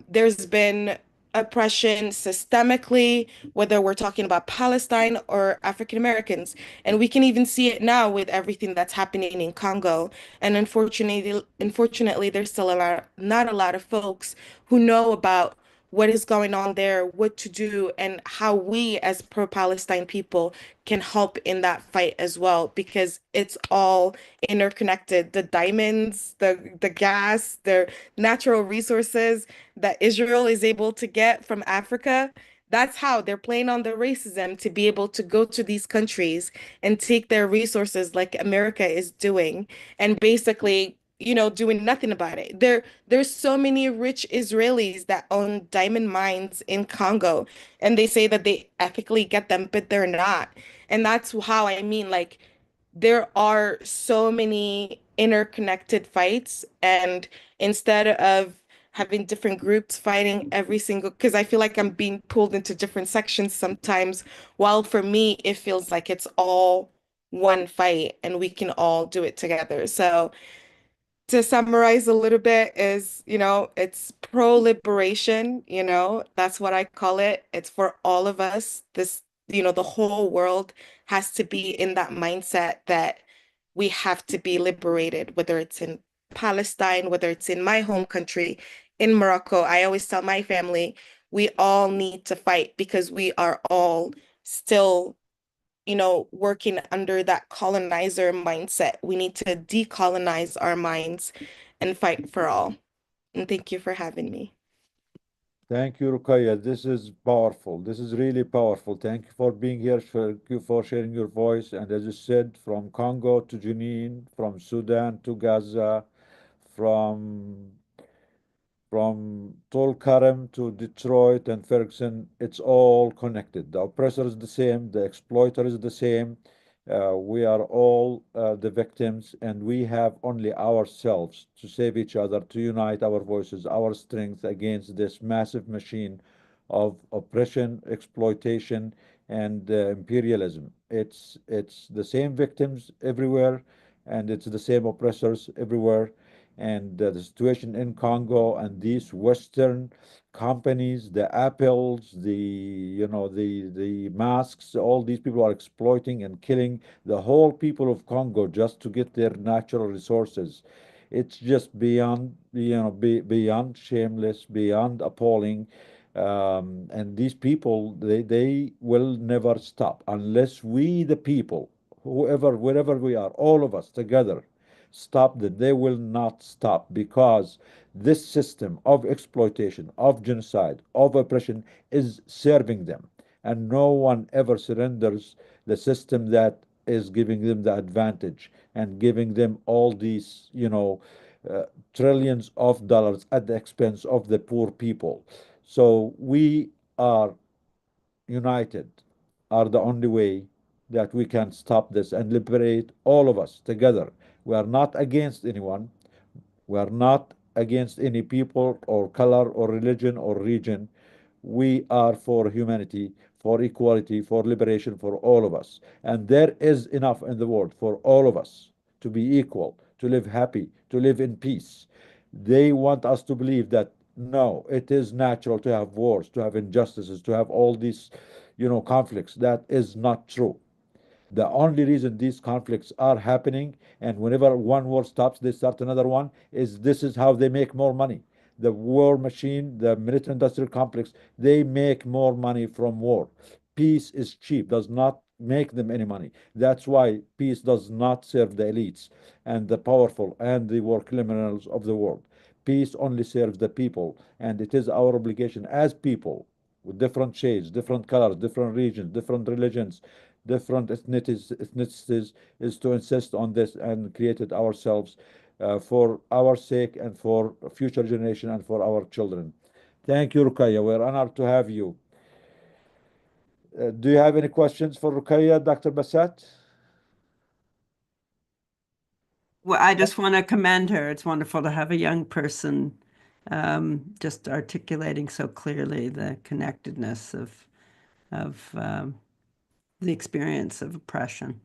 Speaker 9: There's been oppression systemically, whether we're talking about Palestine or African Americans, and we can even see it now with everything that's happening in Congo. And unfortunately, there's still not a lot of folks who know about what is going on there, what to do, and how we as pro-Palestine people can help in that fight as well, because it's all interconnected. The diamonds, the gas, the natural resources that Israel is able to get from Africa, that's how they're playing on the racism to be able to go to these countries and take their resources like America is doing, and basically, doing nothing about it. There's so many rich Israelis that own diamond mines in Congo, and they say that they ethically get them, but they're not. And that's how I mean, like, there are so many interconnected fights, and instead of having different groups fighting every single, because I feel like I'm being pulled into different sections sometimes, while for me it feels like it's all one fight and we can all do it together. So to summarize a little bit is, it's pro-liberation, that's what I call it. It's for all of us. This, the whole world has to be in that mindset that we have to be liberated, whether it's in Palestine, whether it's in my home country, in Morocco. I always tell my family, we all need to fight because we are all still working under that colonizer mindset. We need to decolonize our minds and fight for all. And thank you for having me.
Speaker 4: Thank you, Rukaya. This is powerful. This is really powerful. Thank you for being here. Thank you for sharing your voice. And as you said, from Congo to Jenin, from Sudan to Gaza, from Tulkarem to Detroit and Ferguson, it's all connected. The oppressor is the same, the exploiter is the same. We are all the victims, and we have only ourselves to save each other, to unite our voices, our strength against this massive machine of oppression, exploitation, and imperialism. It's the same victims everywhere, and it's the same oppressors everywhere. And the situation in Congo and these Western companies, the apples, the masks, all these people are exploiting and killing the whole people of Congo just to get their natural resources. It's just beyond, beyond shameless, beyond appalling. And these people, they will never stop unless we, the people, whoever, wherever we are, all of us together, stop them. They will not stop because this system of exploitation, of genocide, of oppression is serving them. And no one ever surrenders the system that is giving them the advantage and giving them all these, trillions of dollars at the expense of the poor people. So we are united, are the only way that we can stop this and liberate all of us together. We are not against anyone. We are not against any people or color or religion or region. We are for humanity, for equality, for liberation for all of us. And there is enough in the world for all of us to be equal, to live happy, to live in peace. They want us to believe that no, it is natural to have wars, to have injustices, to have all these, conflicts. That is not true. The only reason these conflicts are happening, and whenever one war stops, they start another one, is this is how they make more money. The war machine, the military industrial complex, they make more money from war. Peace is cheap, does not make them any money. That's why peace does not serve the elites and the powerful and the war criminals of the world. Peace only serves the people, and it is our obligation as people with different shades, different colors, different regions, different religions, different ethnicities, is to insist on this and create it ourselves. for our sake and for future generation and for our children. Thank you, Ruqayya. We're honored to have you. Do you have any questions for Ruqayya, Dr. Bassett?
Speaker 5: Well, I just want to commend her. It's wonderful to have a young person just articulating so clearly the connectedness of the experience of oppression.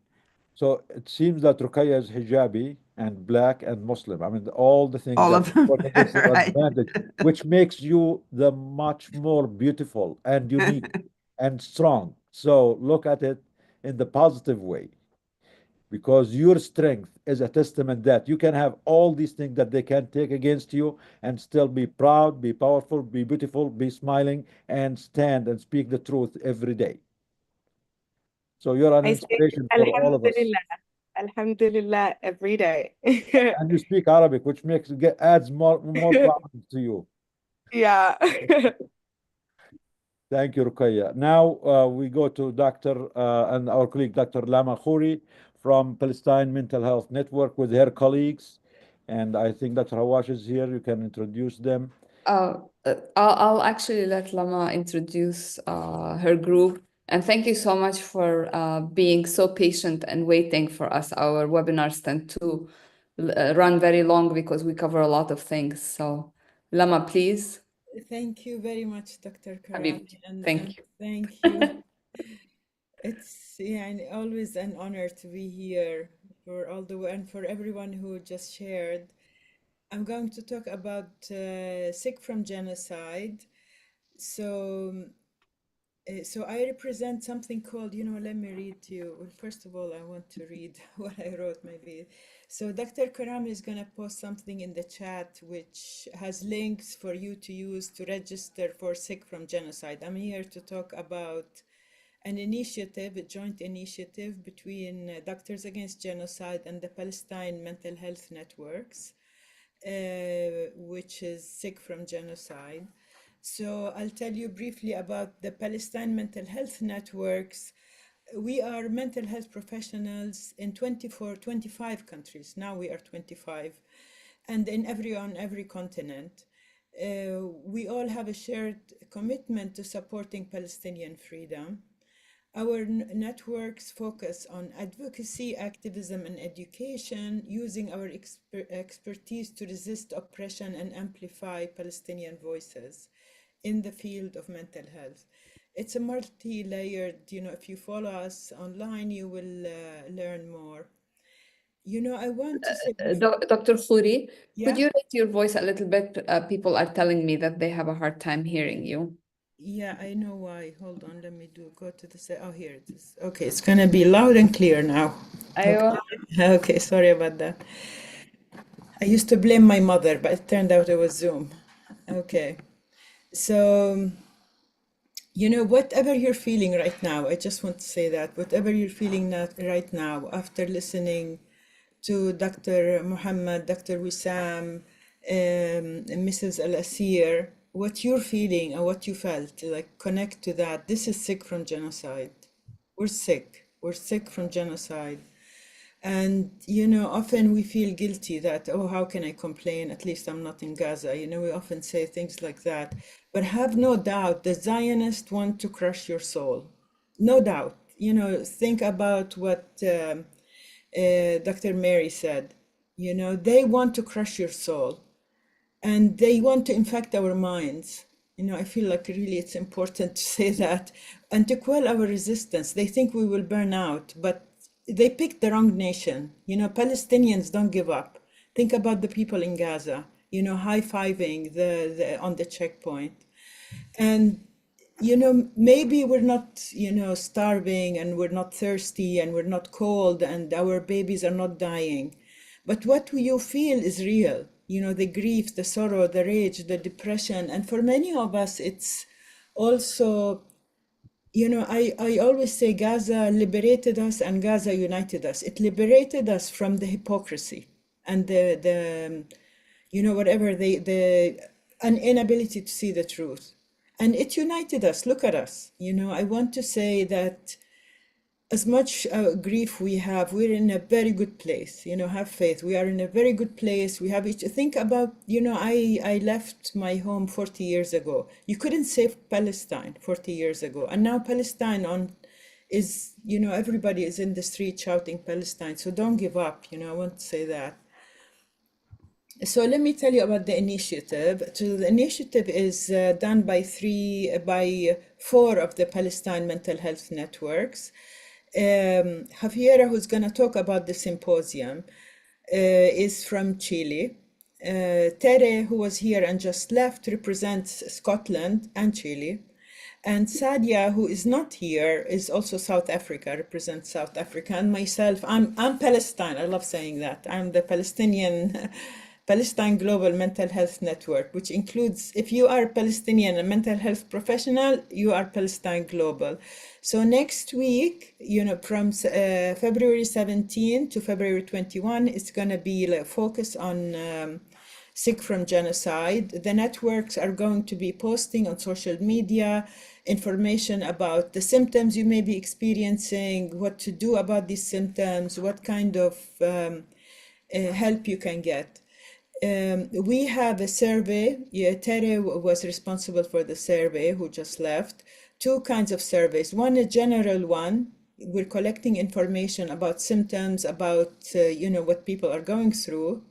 Speaker 4: So it seems that Ruqayya is hijabi and black and Muslim. I mean, all the things
Speaker 5: All
Speaker 4: that
Speaker 5: of them,
Speaker 4: gives you
Speaker 5: right.
Speaker 4: advantage, which makes you the much more beautiful and unique and strong. So look at it in the positive way, because your strength is a testament that you can have all these things that they can take against you and still be proud, be powerful, be beautiful, be smiling, and stand and speak the truth every day. So you're an
Speaker 9: I say
Speaker 4: inspiration for all of us.
Speaker 9: Alhamdulillah every day.
Speaker 4: And you speak Arabic, which adds more problems to you.
Speaker 9: Yeah.
Speaker 4: Thank you, Ruqayya. Now we go to Dr. And our colleague, Dr. Lama Khouri from Palestine Mental Health Network with her colleagues. And I think Dr. Hawash is here. You can introduce them.
Speaker 1: I'll actually let Lama introduce her group. And thank you so much for being so patient and waiting for us. Our webinars tend to run very long because we cover a lot of things. So Lama, please.
Speaker 2: Thank you very much, Dr. Karam.
Speaker 1: Habibti, thank you.
Speaker 2: Thank you. It's always an honor to be here for all the and for everyone who just shared. I'm going to talk about sick from genocide. So I represent something called, let me read to you. Well, first of all, I want to read what I wrote maybe. So Dr. Karam is going to post something in the chat which has links for you to use to register for Sick from Genocide. I'm here to talk about an initiative, a joint initiative between Doctors Against Genocide and the Palestine Mental Health Networks, which is Sick from Genocide. So I'll tell you briefly about the Palestine Mental Health Networks. We are mental health professionals in 25 countries. Now we are 25, and on every continent. We all have a shared commitment to supporting Palestinian freedom. Our networks focus on advocacy, activism, and education, using our expertise to resist oppression and amplify Palestinian voices in the field of mental health. It's a multi-layered, if you follow us online, you will learn more. I want to say...
Speaker 1: Dr. Khouri,
Speaker 2: Yeah?
Speaker 1: could you raise your voice a little bit? People are telling me that they have a hard time hearing you.
Speaker 2: Yeah, I know why. Hold on, let me go to the... Oh, here it is. Okay, it's going to be loud and clear now. Okay, sorry about that. I used to blame my mother, but it turned out it was Zoom. Okay. So, whatever you're feeling right now, I just want to say that, whatever you're feeling right now, after listening to Dr. Muhammad, Dr. Wissam, Mrs. Al-Asir, what you're feeling and what you felt, like connect to that. This is sick from genocide. We're sick. We're sick from genocide. And, often we feel guilty that, oh, how can I complain? At least I'm not in Gaza. We often say things like that. But have no doubt, the Zionists want to crush your soul. No doubt. Think about what Dr. Mary said. They want to crush your soul. And they want to infect our minds. I feel like really it's important to say that. And to quell our resistance. They think we will burn out, but they picked the wrong nation. Palestinians don't give up. Think about the people in Gaza, high-fiving on the checkpoint. And, maybe we're not, starving, and we're not thirsty, and we're not cold, and our babies are not dying. But what you feel is real. The grief, the sorrow, the rage, the depression. And for many of us, it's also... I always say Gaza liberated us and Gaza united us. It liberated us from the hypocrisy and the an inability to see the truth. And it united us. Look at us. I want to say that as much grief we have, we're in a very good place. Have faith. We are in a very good place. We have each. Think about, I left my home 40 years ago. You couldn't save Palestine 40 years ago, and now Palestine is, everybody is in the street shouting Palestine. So don't give up. I want to say that. So let me tell you about the initiative. So the initiative is done by four of the Palestine mental health networks. Javiera, who's going to talk about the symposium, is from Chile. Tere, who was here and just left, represents Scotland and Chile. And Sadia, who is not here, is also South Africa, represents South Africa. And myself, I'm Palestine. I love saying that. I'm the Palestine Global Mental Health Network, which includes, if you are Palestinian and mental health professional, you are Palestine Global. So next week, from February 17 to February 21, it's going to be a focus on sick from genocide. The networks are going to be posting on social media information about the symptoms you may be experiencing, what to do about these symptoms, what kind of help you can get. We have a survey. Tere was responsible for the survey, who just left. Two kinds of surveys. One, a general one. We're collecting information about symptoms, about what people are going through,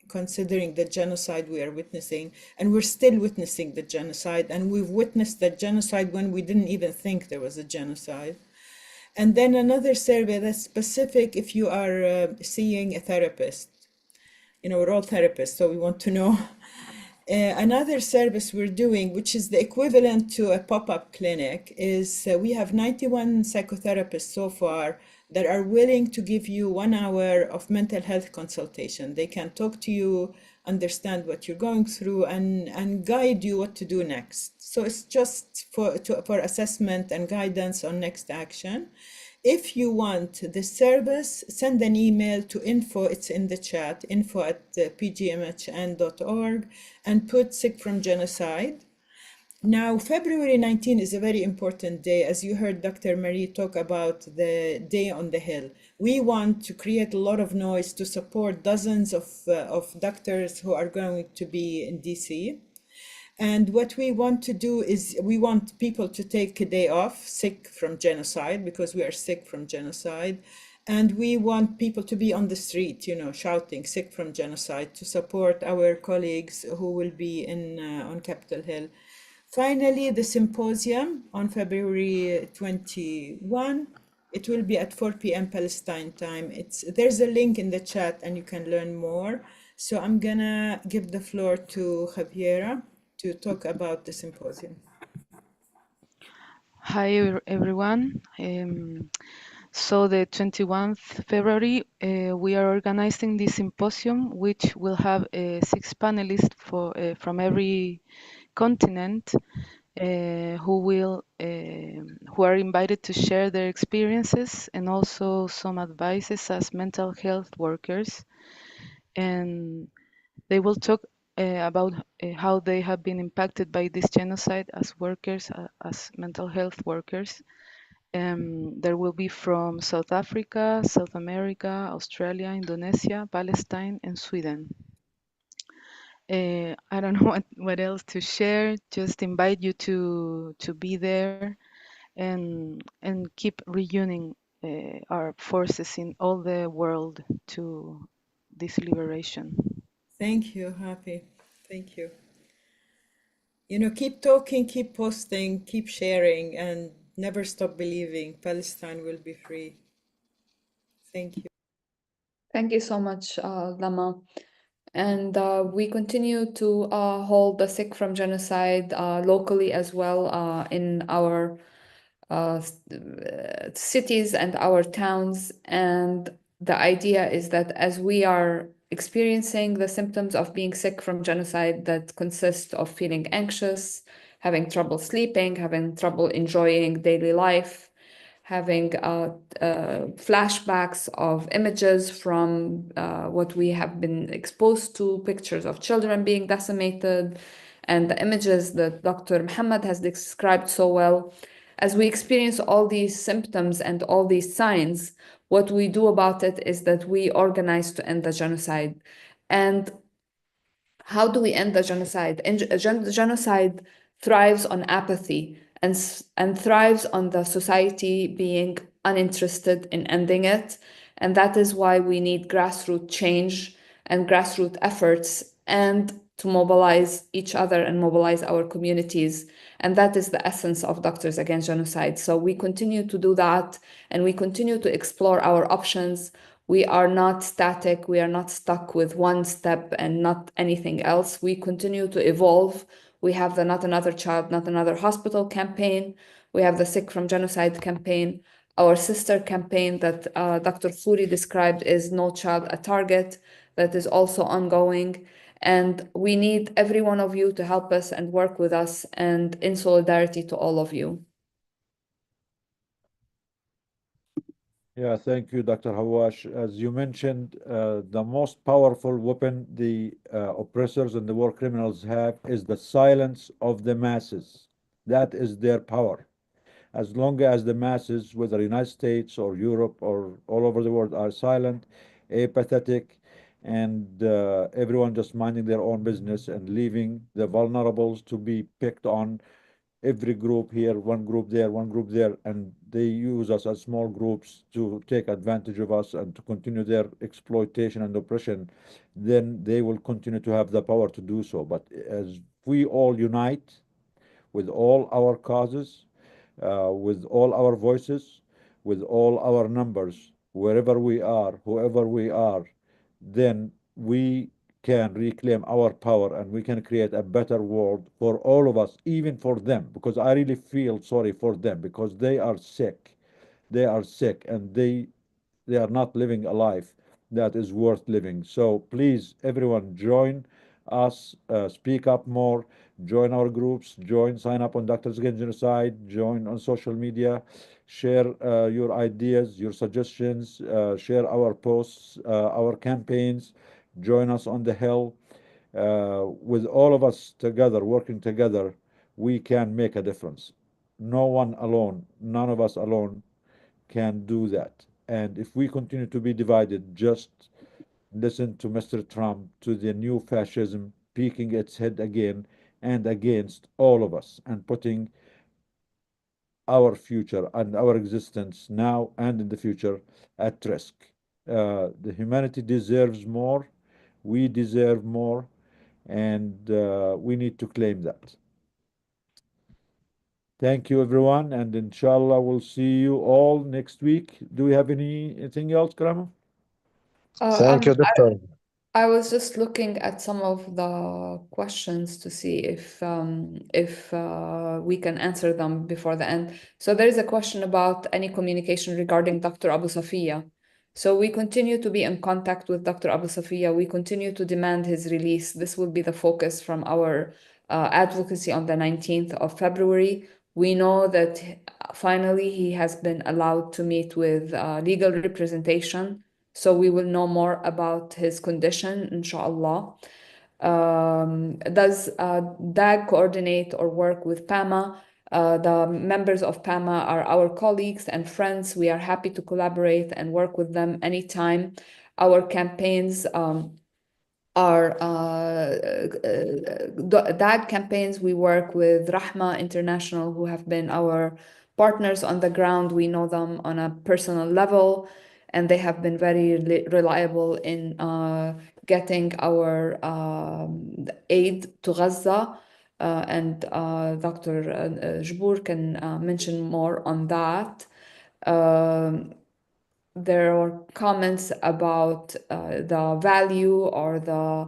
Speaker 2: considering the genocide we are witnessing. And we're still witnessing the genocide. And we've witnessed the genocide when we didn't even think there was a genocide. And then another survey that's specific if you are seeing a therapist. We're all therapists, so we want to know. Another service we're doing, which is the equivalent to a pop-up clinic, is we have 91 psychotherapists so far that are willing to give you 1 hour of mental health consultation. They can talk to you, understand what you're going through, and guide you what to do next. So it's just for assessment and guidance on next action. If you want the service, send an email to info, it's in the chat, info@pgmhn.org, and put sick from genocide. Now, February 19 is a very important day. As you heard Dr. Marie talk about the Day on the Hill. We want to create a lot of noise to support dozens of doctors who are going to be in DC. And what we want to do is we want people to take a day off, sick from genocide, because we are sick from genocide. And we want people to be on the street, shouting sick from genocide, to support our colleagues who will be on Capitol Hill. Finally, the symposium on February 21. It will be at 4 p.m. Palestine time. There's a link in the chat and you can learn more. So I'm gonna give the floor to Javiera to talk about the symposium.
Speaker 10: Hi everyone. So the 21st February, we are organizing this symposium, which will have 6 panelists from every continent who are invited to share their experiences and also some advices as mental health workers. And they will talk about how they have been impacted by this genocide as workers, as mental health workers. There will be from South Africa, South America, Australia, Indonesia, Palestine, and Sweden. I don't know what else to share. Just invite you to be there and keep reuniting our forces in all the world to this liberation.
Speaker 2: Thank you, Happy. Thank you. Keep talking, keep posting, keep sharing, and never stop believing Palestine will be free. Thank you.
Speaker 1: Thank you so much, Lama. And we continue to hold the sick from genocide locally as well in our cities and our towns. And the idea is that as we are experiencing the symptoms of being sick from genocide that consist of feeling anxious, having trouble sleeping, having trouble enjoying daily life, having flashbacks of images from what we have been exposed to, pictures of children being decimated, and the images that Dr. Muhammad has described so well. as we experience all these symptoms and all these signs, what we do about it is that we organize to end the genocide. And how do we end the genocide? Genocide thrives on apathy and thrives on the society being uninterested in ending it. And that is why we need grassroots change and grassroots efforts and to mobilize each other and mobilize our communities. And that is the essence of Doctors Against Genocide. So we continue to do that and we continue to explore our options. We are not static. We are not stuck with one step and not anything else. We continue to evolve. We have the Not Another Child, Not Another Hospital campaign. We have the Sick from Genocide campaign. Our sister campaign that Dr. Khoury described is No Child a Target, that is also ongoing. And we need every one of you to help us and work with us, and in solidarity to all of you.
Speaker 4: Yeah, thank you, Dr. Hawash. As you mentioned, the most powerful weapon the oppressors and the war criminals have is the silence of the masses. That is their power. As long as the masses, whether United States or Europe or all over the world, are silent, apathetic, and everyone just minding their own business and leaving the vulnerables to be picked on, every group here, one group there, one group there, and they use us as small groups to take advantage of us and to continue their exploitation and oppression, then they will continue to have the power to do so. But as we all unite with all our causes, with all our voices, with all our numbers, wherever we are, whoever we are, then we can reclaim our power and we can create a better world for all of us, even for them, because I really feel sorry for them because they are sick. They are sick and they are not living a life that is worth living. So please, everyone, join us, speak up more, join our groups, sign up on Doctors Against Genocide, join on social media, share your ideas, your suggestions, share our posts, our campaigns, join us on the Hill. With all of us together, working together, we can make a difference. No one alone, none of us alone can do that. And if we continue to be divided, just listen to Mr. Trump, to the new fascism peeking its head again and against all of us and putting our future and our existence now and in the future at risk. The humanity deserves more, we deserve more, and we need to claim that. Thank you, everyone, and inshallah, we'll see you all next week. Do we have anything else, Karama?
Speaker 3: Thank you, Doctor.
Speaker 1: I was just looking at some of the questions to see if we can answer them before the end. So there is a question about any communication regarding Dr. Abu Safiya. So we continue to be in contact with Dr. Abu Safiya. We continue to demand his release. This will be the focus from our advocacy on the 19th of February. We know that finally he has been allowed to meet with legal representation. So we will know more about his condition, inshallah. Does DAG coordinate or work with PAMA? The members of PAMA are our colleagues and friends. We are happy to collaborate and work with them anytime. Our campaigns are DAG campaigns. We work with Rahma International, who have been our partners on the ground. We know them on a personal level, and they have been very reliable in getting our aid to Gaza. And Dr. Jbour can mention more on that. There are comments about the value or the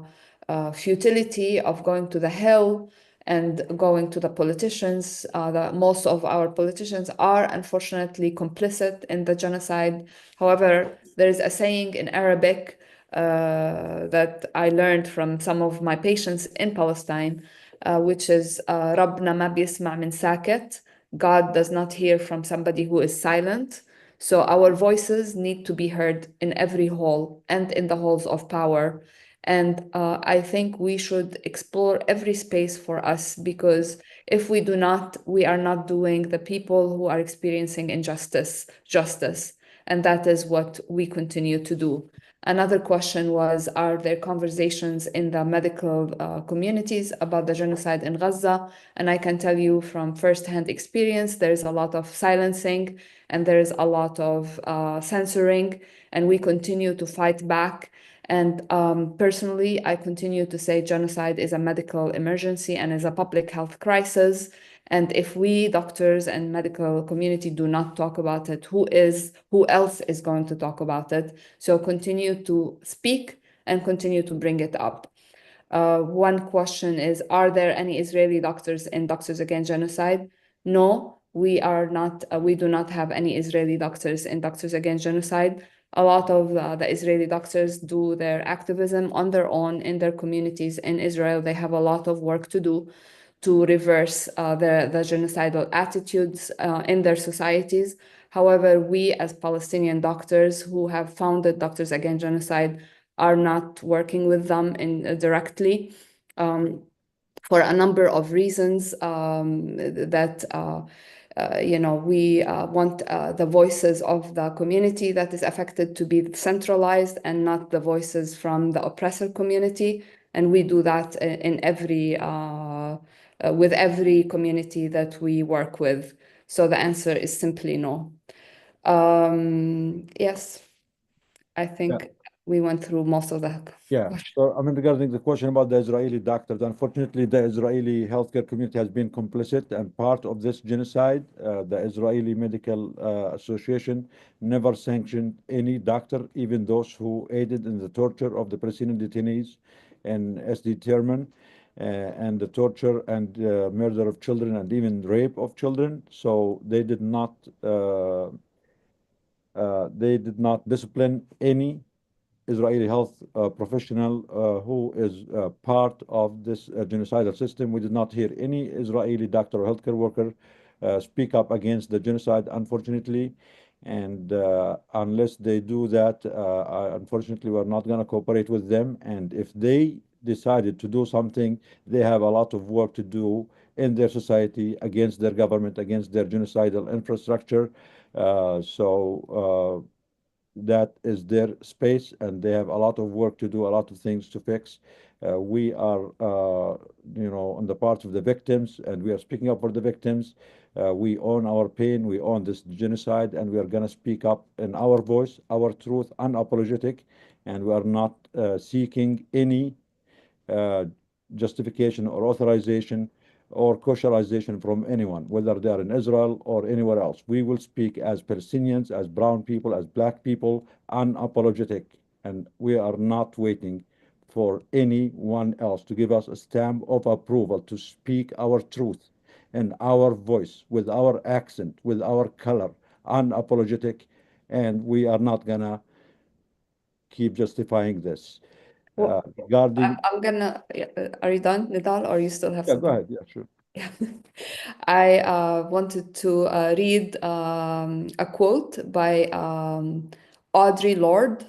Speaker 1: futility of going to the Hill and going to the politicians. Most of our politicians are unfortunately complicit in the genocide. However, there is a saying in Arabic that I learned from some of my patients in Palestine, which is ربنا ما بيسمع من ساكت. God does not hear from somebody who is silent. So our voices need to be heard in every hall and in the halls of power. And I think we should explore every space for us, because if we do not, we are not doing the people who are experiencing injustice justice. And that is what we continue to do. Another question was, are there conversations in the medical communities about the genocide in Gaza? And I can tell you from firsthand experience, there's a lot of silencing and there's a lot of censoring, and we continue to fight back. And personally, I continue to say genocide is a medical emergency and is a public health crisis. And if we doctors and medical community do not talk about it, who else is going to talk about it? So continue to speak and continue to bring it up. One question is, are there any Israeli doctors in Doctors Against Genocide? No, we are not. We do not have any Israeli doctors in Doctors Against Genocide. A lot of the Israeli doctors do their activism on their own in their communities in Israel. They have a lot of work to do to reverse the genocidal attitudes in their societies. However, we as Palestinian doctors who have founded Doctors Against Genocide are not working with them directly for a number of reasons that we want the voices of the community that is affected to be centralized and not the voices from the oppressor community. And we do that in every with every community that we work with. So the answer is simply no. Yes, I think we went through most of the
Speaker 4: Yeah. So, I mean, regarding the question about the Israeli doctors, unfortunately, the Israeli healthcare community has been complicit and part of this genocide. The Israeli Medical Association never sanctioned any doctor, even those who aided in the torture of the Palestinian detainees in SD Terman, and the torture and murder of children and even rape of children. So they did not discipline any Israeli health professional who is part of this genocidal system. We did not hear any Israeli doctor or healthcare worker speak up against the genocide, unfortunately. And unless they do that, unfortunately, we're not going to cooperate with them. And if they decided to do something, they have a lot of work to do in their society against their government, against their genocidal infrastructure. That is their space, and they have a lot of work to do, a lot of things to fix. We are, on the part of the victims, and we are speaking up for the victims. We own our pain, we own this genocide, and we are going to speak up in our voice, our truth, unapologetic, and we are not seeking any uh, justification or authorization or kosherization from anyone, whether they are in Israel or anywhere else. We will speak as Palestinians, as brown people, as black people, unapologetic, and we are not waiting for anyone else to give us a stamp of approval to speak our truth and our voice with our accent, with our color, unapologetic, and we are not gonna keep justifying this. Regarding,
Speaker 1: I'm gonna. Are you done, Nidal, or you still have
Speaker 4: yeah, go
Speaker 1: something?
Speaker 4: ahead, yeah, sure.
Speaker 1: Yeah. I wanted to read a quote by Audre Lorde,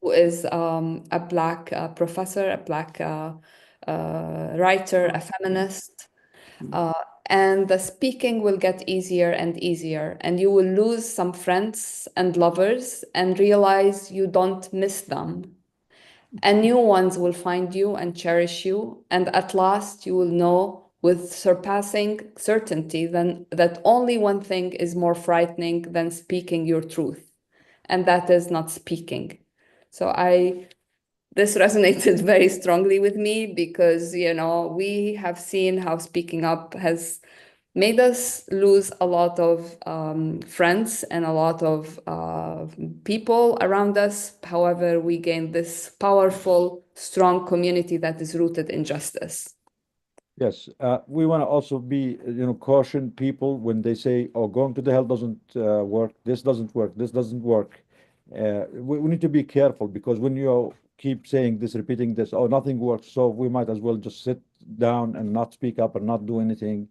Speaker 1: who is a Black professor, a Black writer, a feminist. Uh, and the speaking will get easier and easier, and you will lose some friends and lovers and realize you don't miss them. And new ones will find you and cherish you, and at last you will know with surpassing certainty then that only one thing is more frightening than speaking your truth, and that is not speaking. So this resonated very strongly with me because, we have seen how speaking up has made us lose a lot of friends and a lot of people around us. However, we gained this powerful, strong community that is rooted in justice.
Speaker 4: Yes, we want to also be, caution people when they say, "Oh, going to the hell doesn't work. This doesn't work. This doesn't work." We need to be careful because when you keep saying this, repeating this, "Oh, nothing works," so we might as well just sit down and not speak up and not do anything.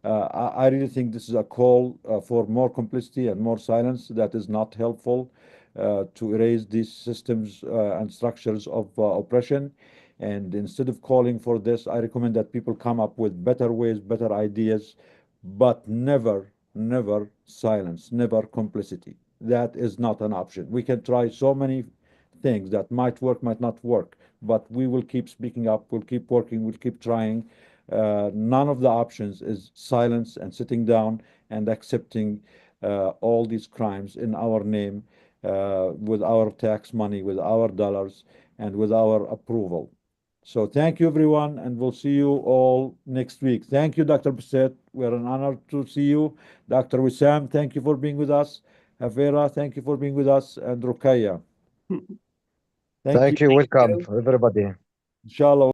Speaker 4: I really think this is a call for more complicity and more silence that is not helpful. to erase these systems and structures of oppression. And instead of calling for this, I recommend that people come up with better ways, better ideas, but never, never silence, never complicity. That is not an option. We can try so many things that might work, might not work, but we will keep speaking up, we'll keep working, we'll keep trying. None of the options is silence and sitting down and accepting all these crimes in our name, with our tax money, with our dollars, and with our approval. So thank you, everyone, and we'll see you all next week. Thank you, Dr. Bassett. We're an honor to see you. Dr. Wissam, thank you for being with us. Havera, thank you for being with us. And Rukaya. Thank
Speaker 3: Thank
Speaker 4: you.
Speaker 3: you. Welcome, everybody.
Speaker 4: Inshallah.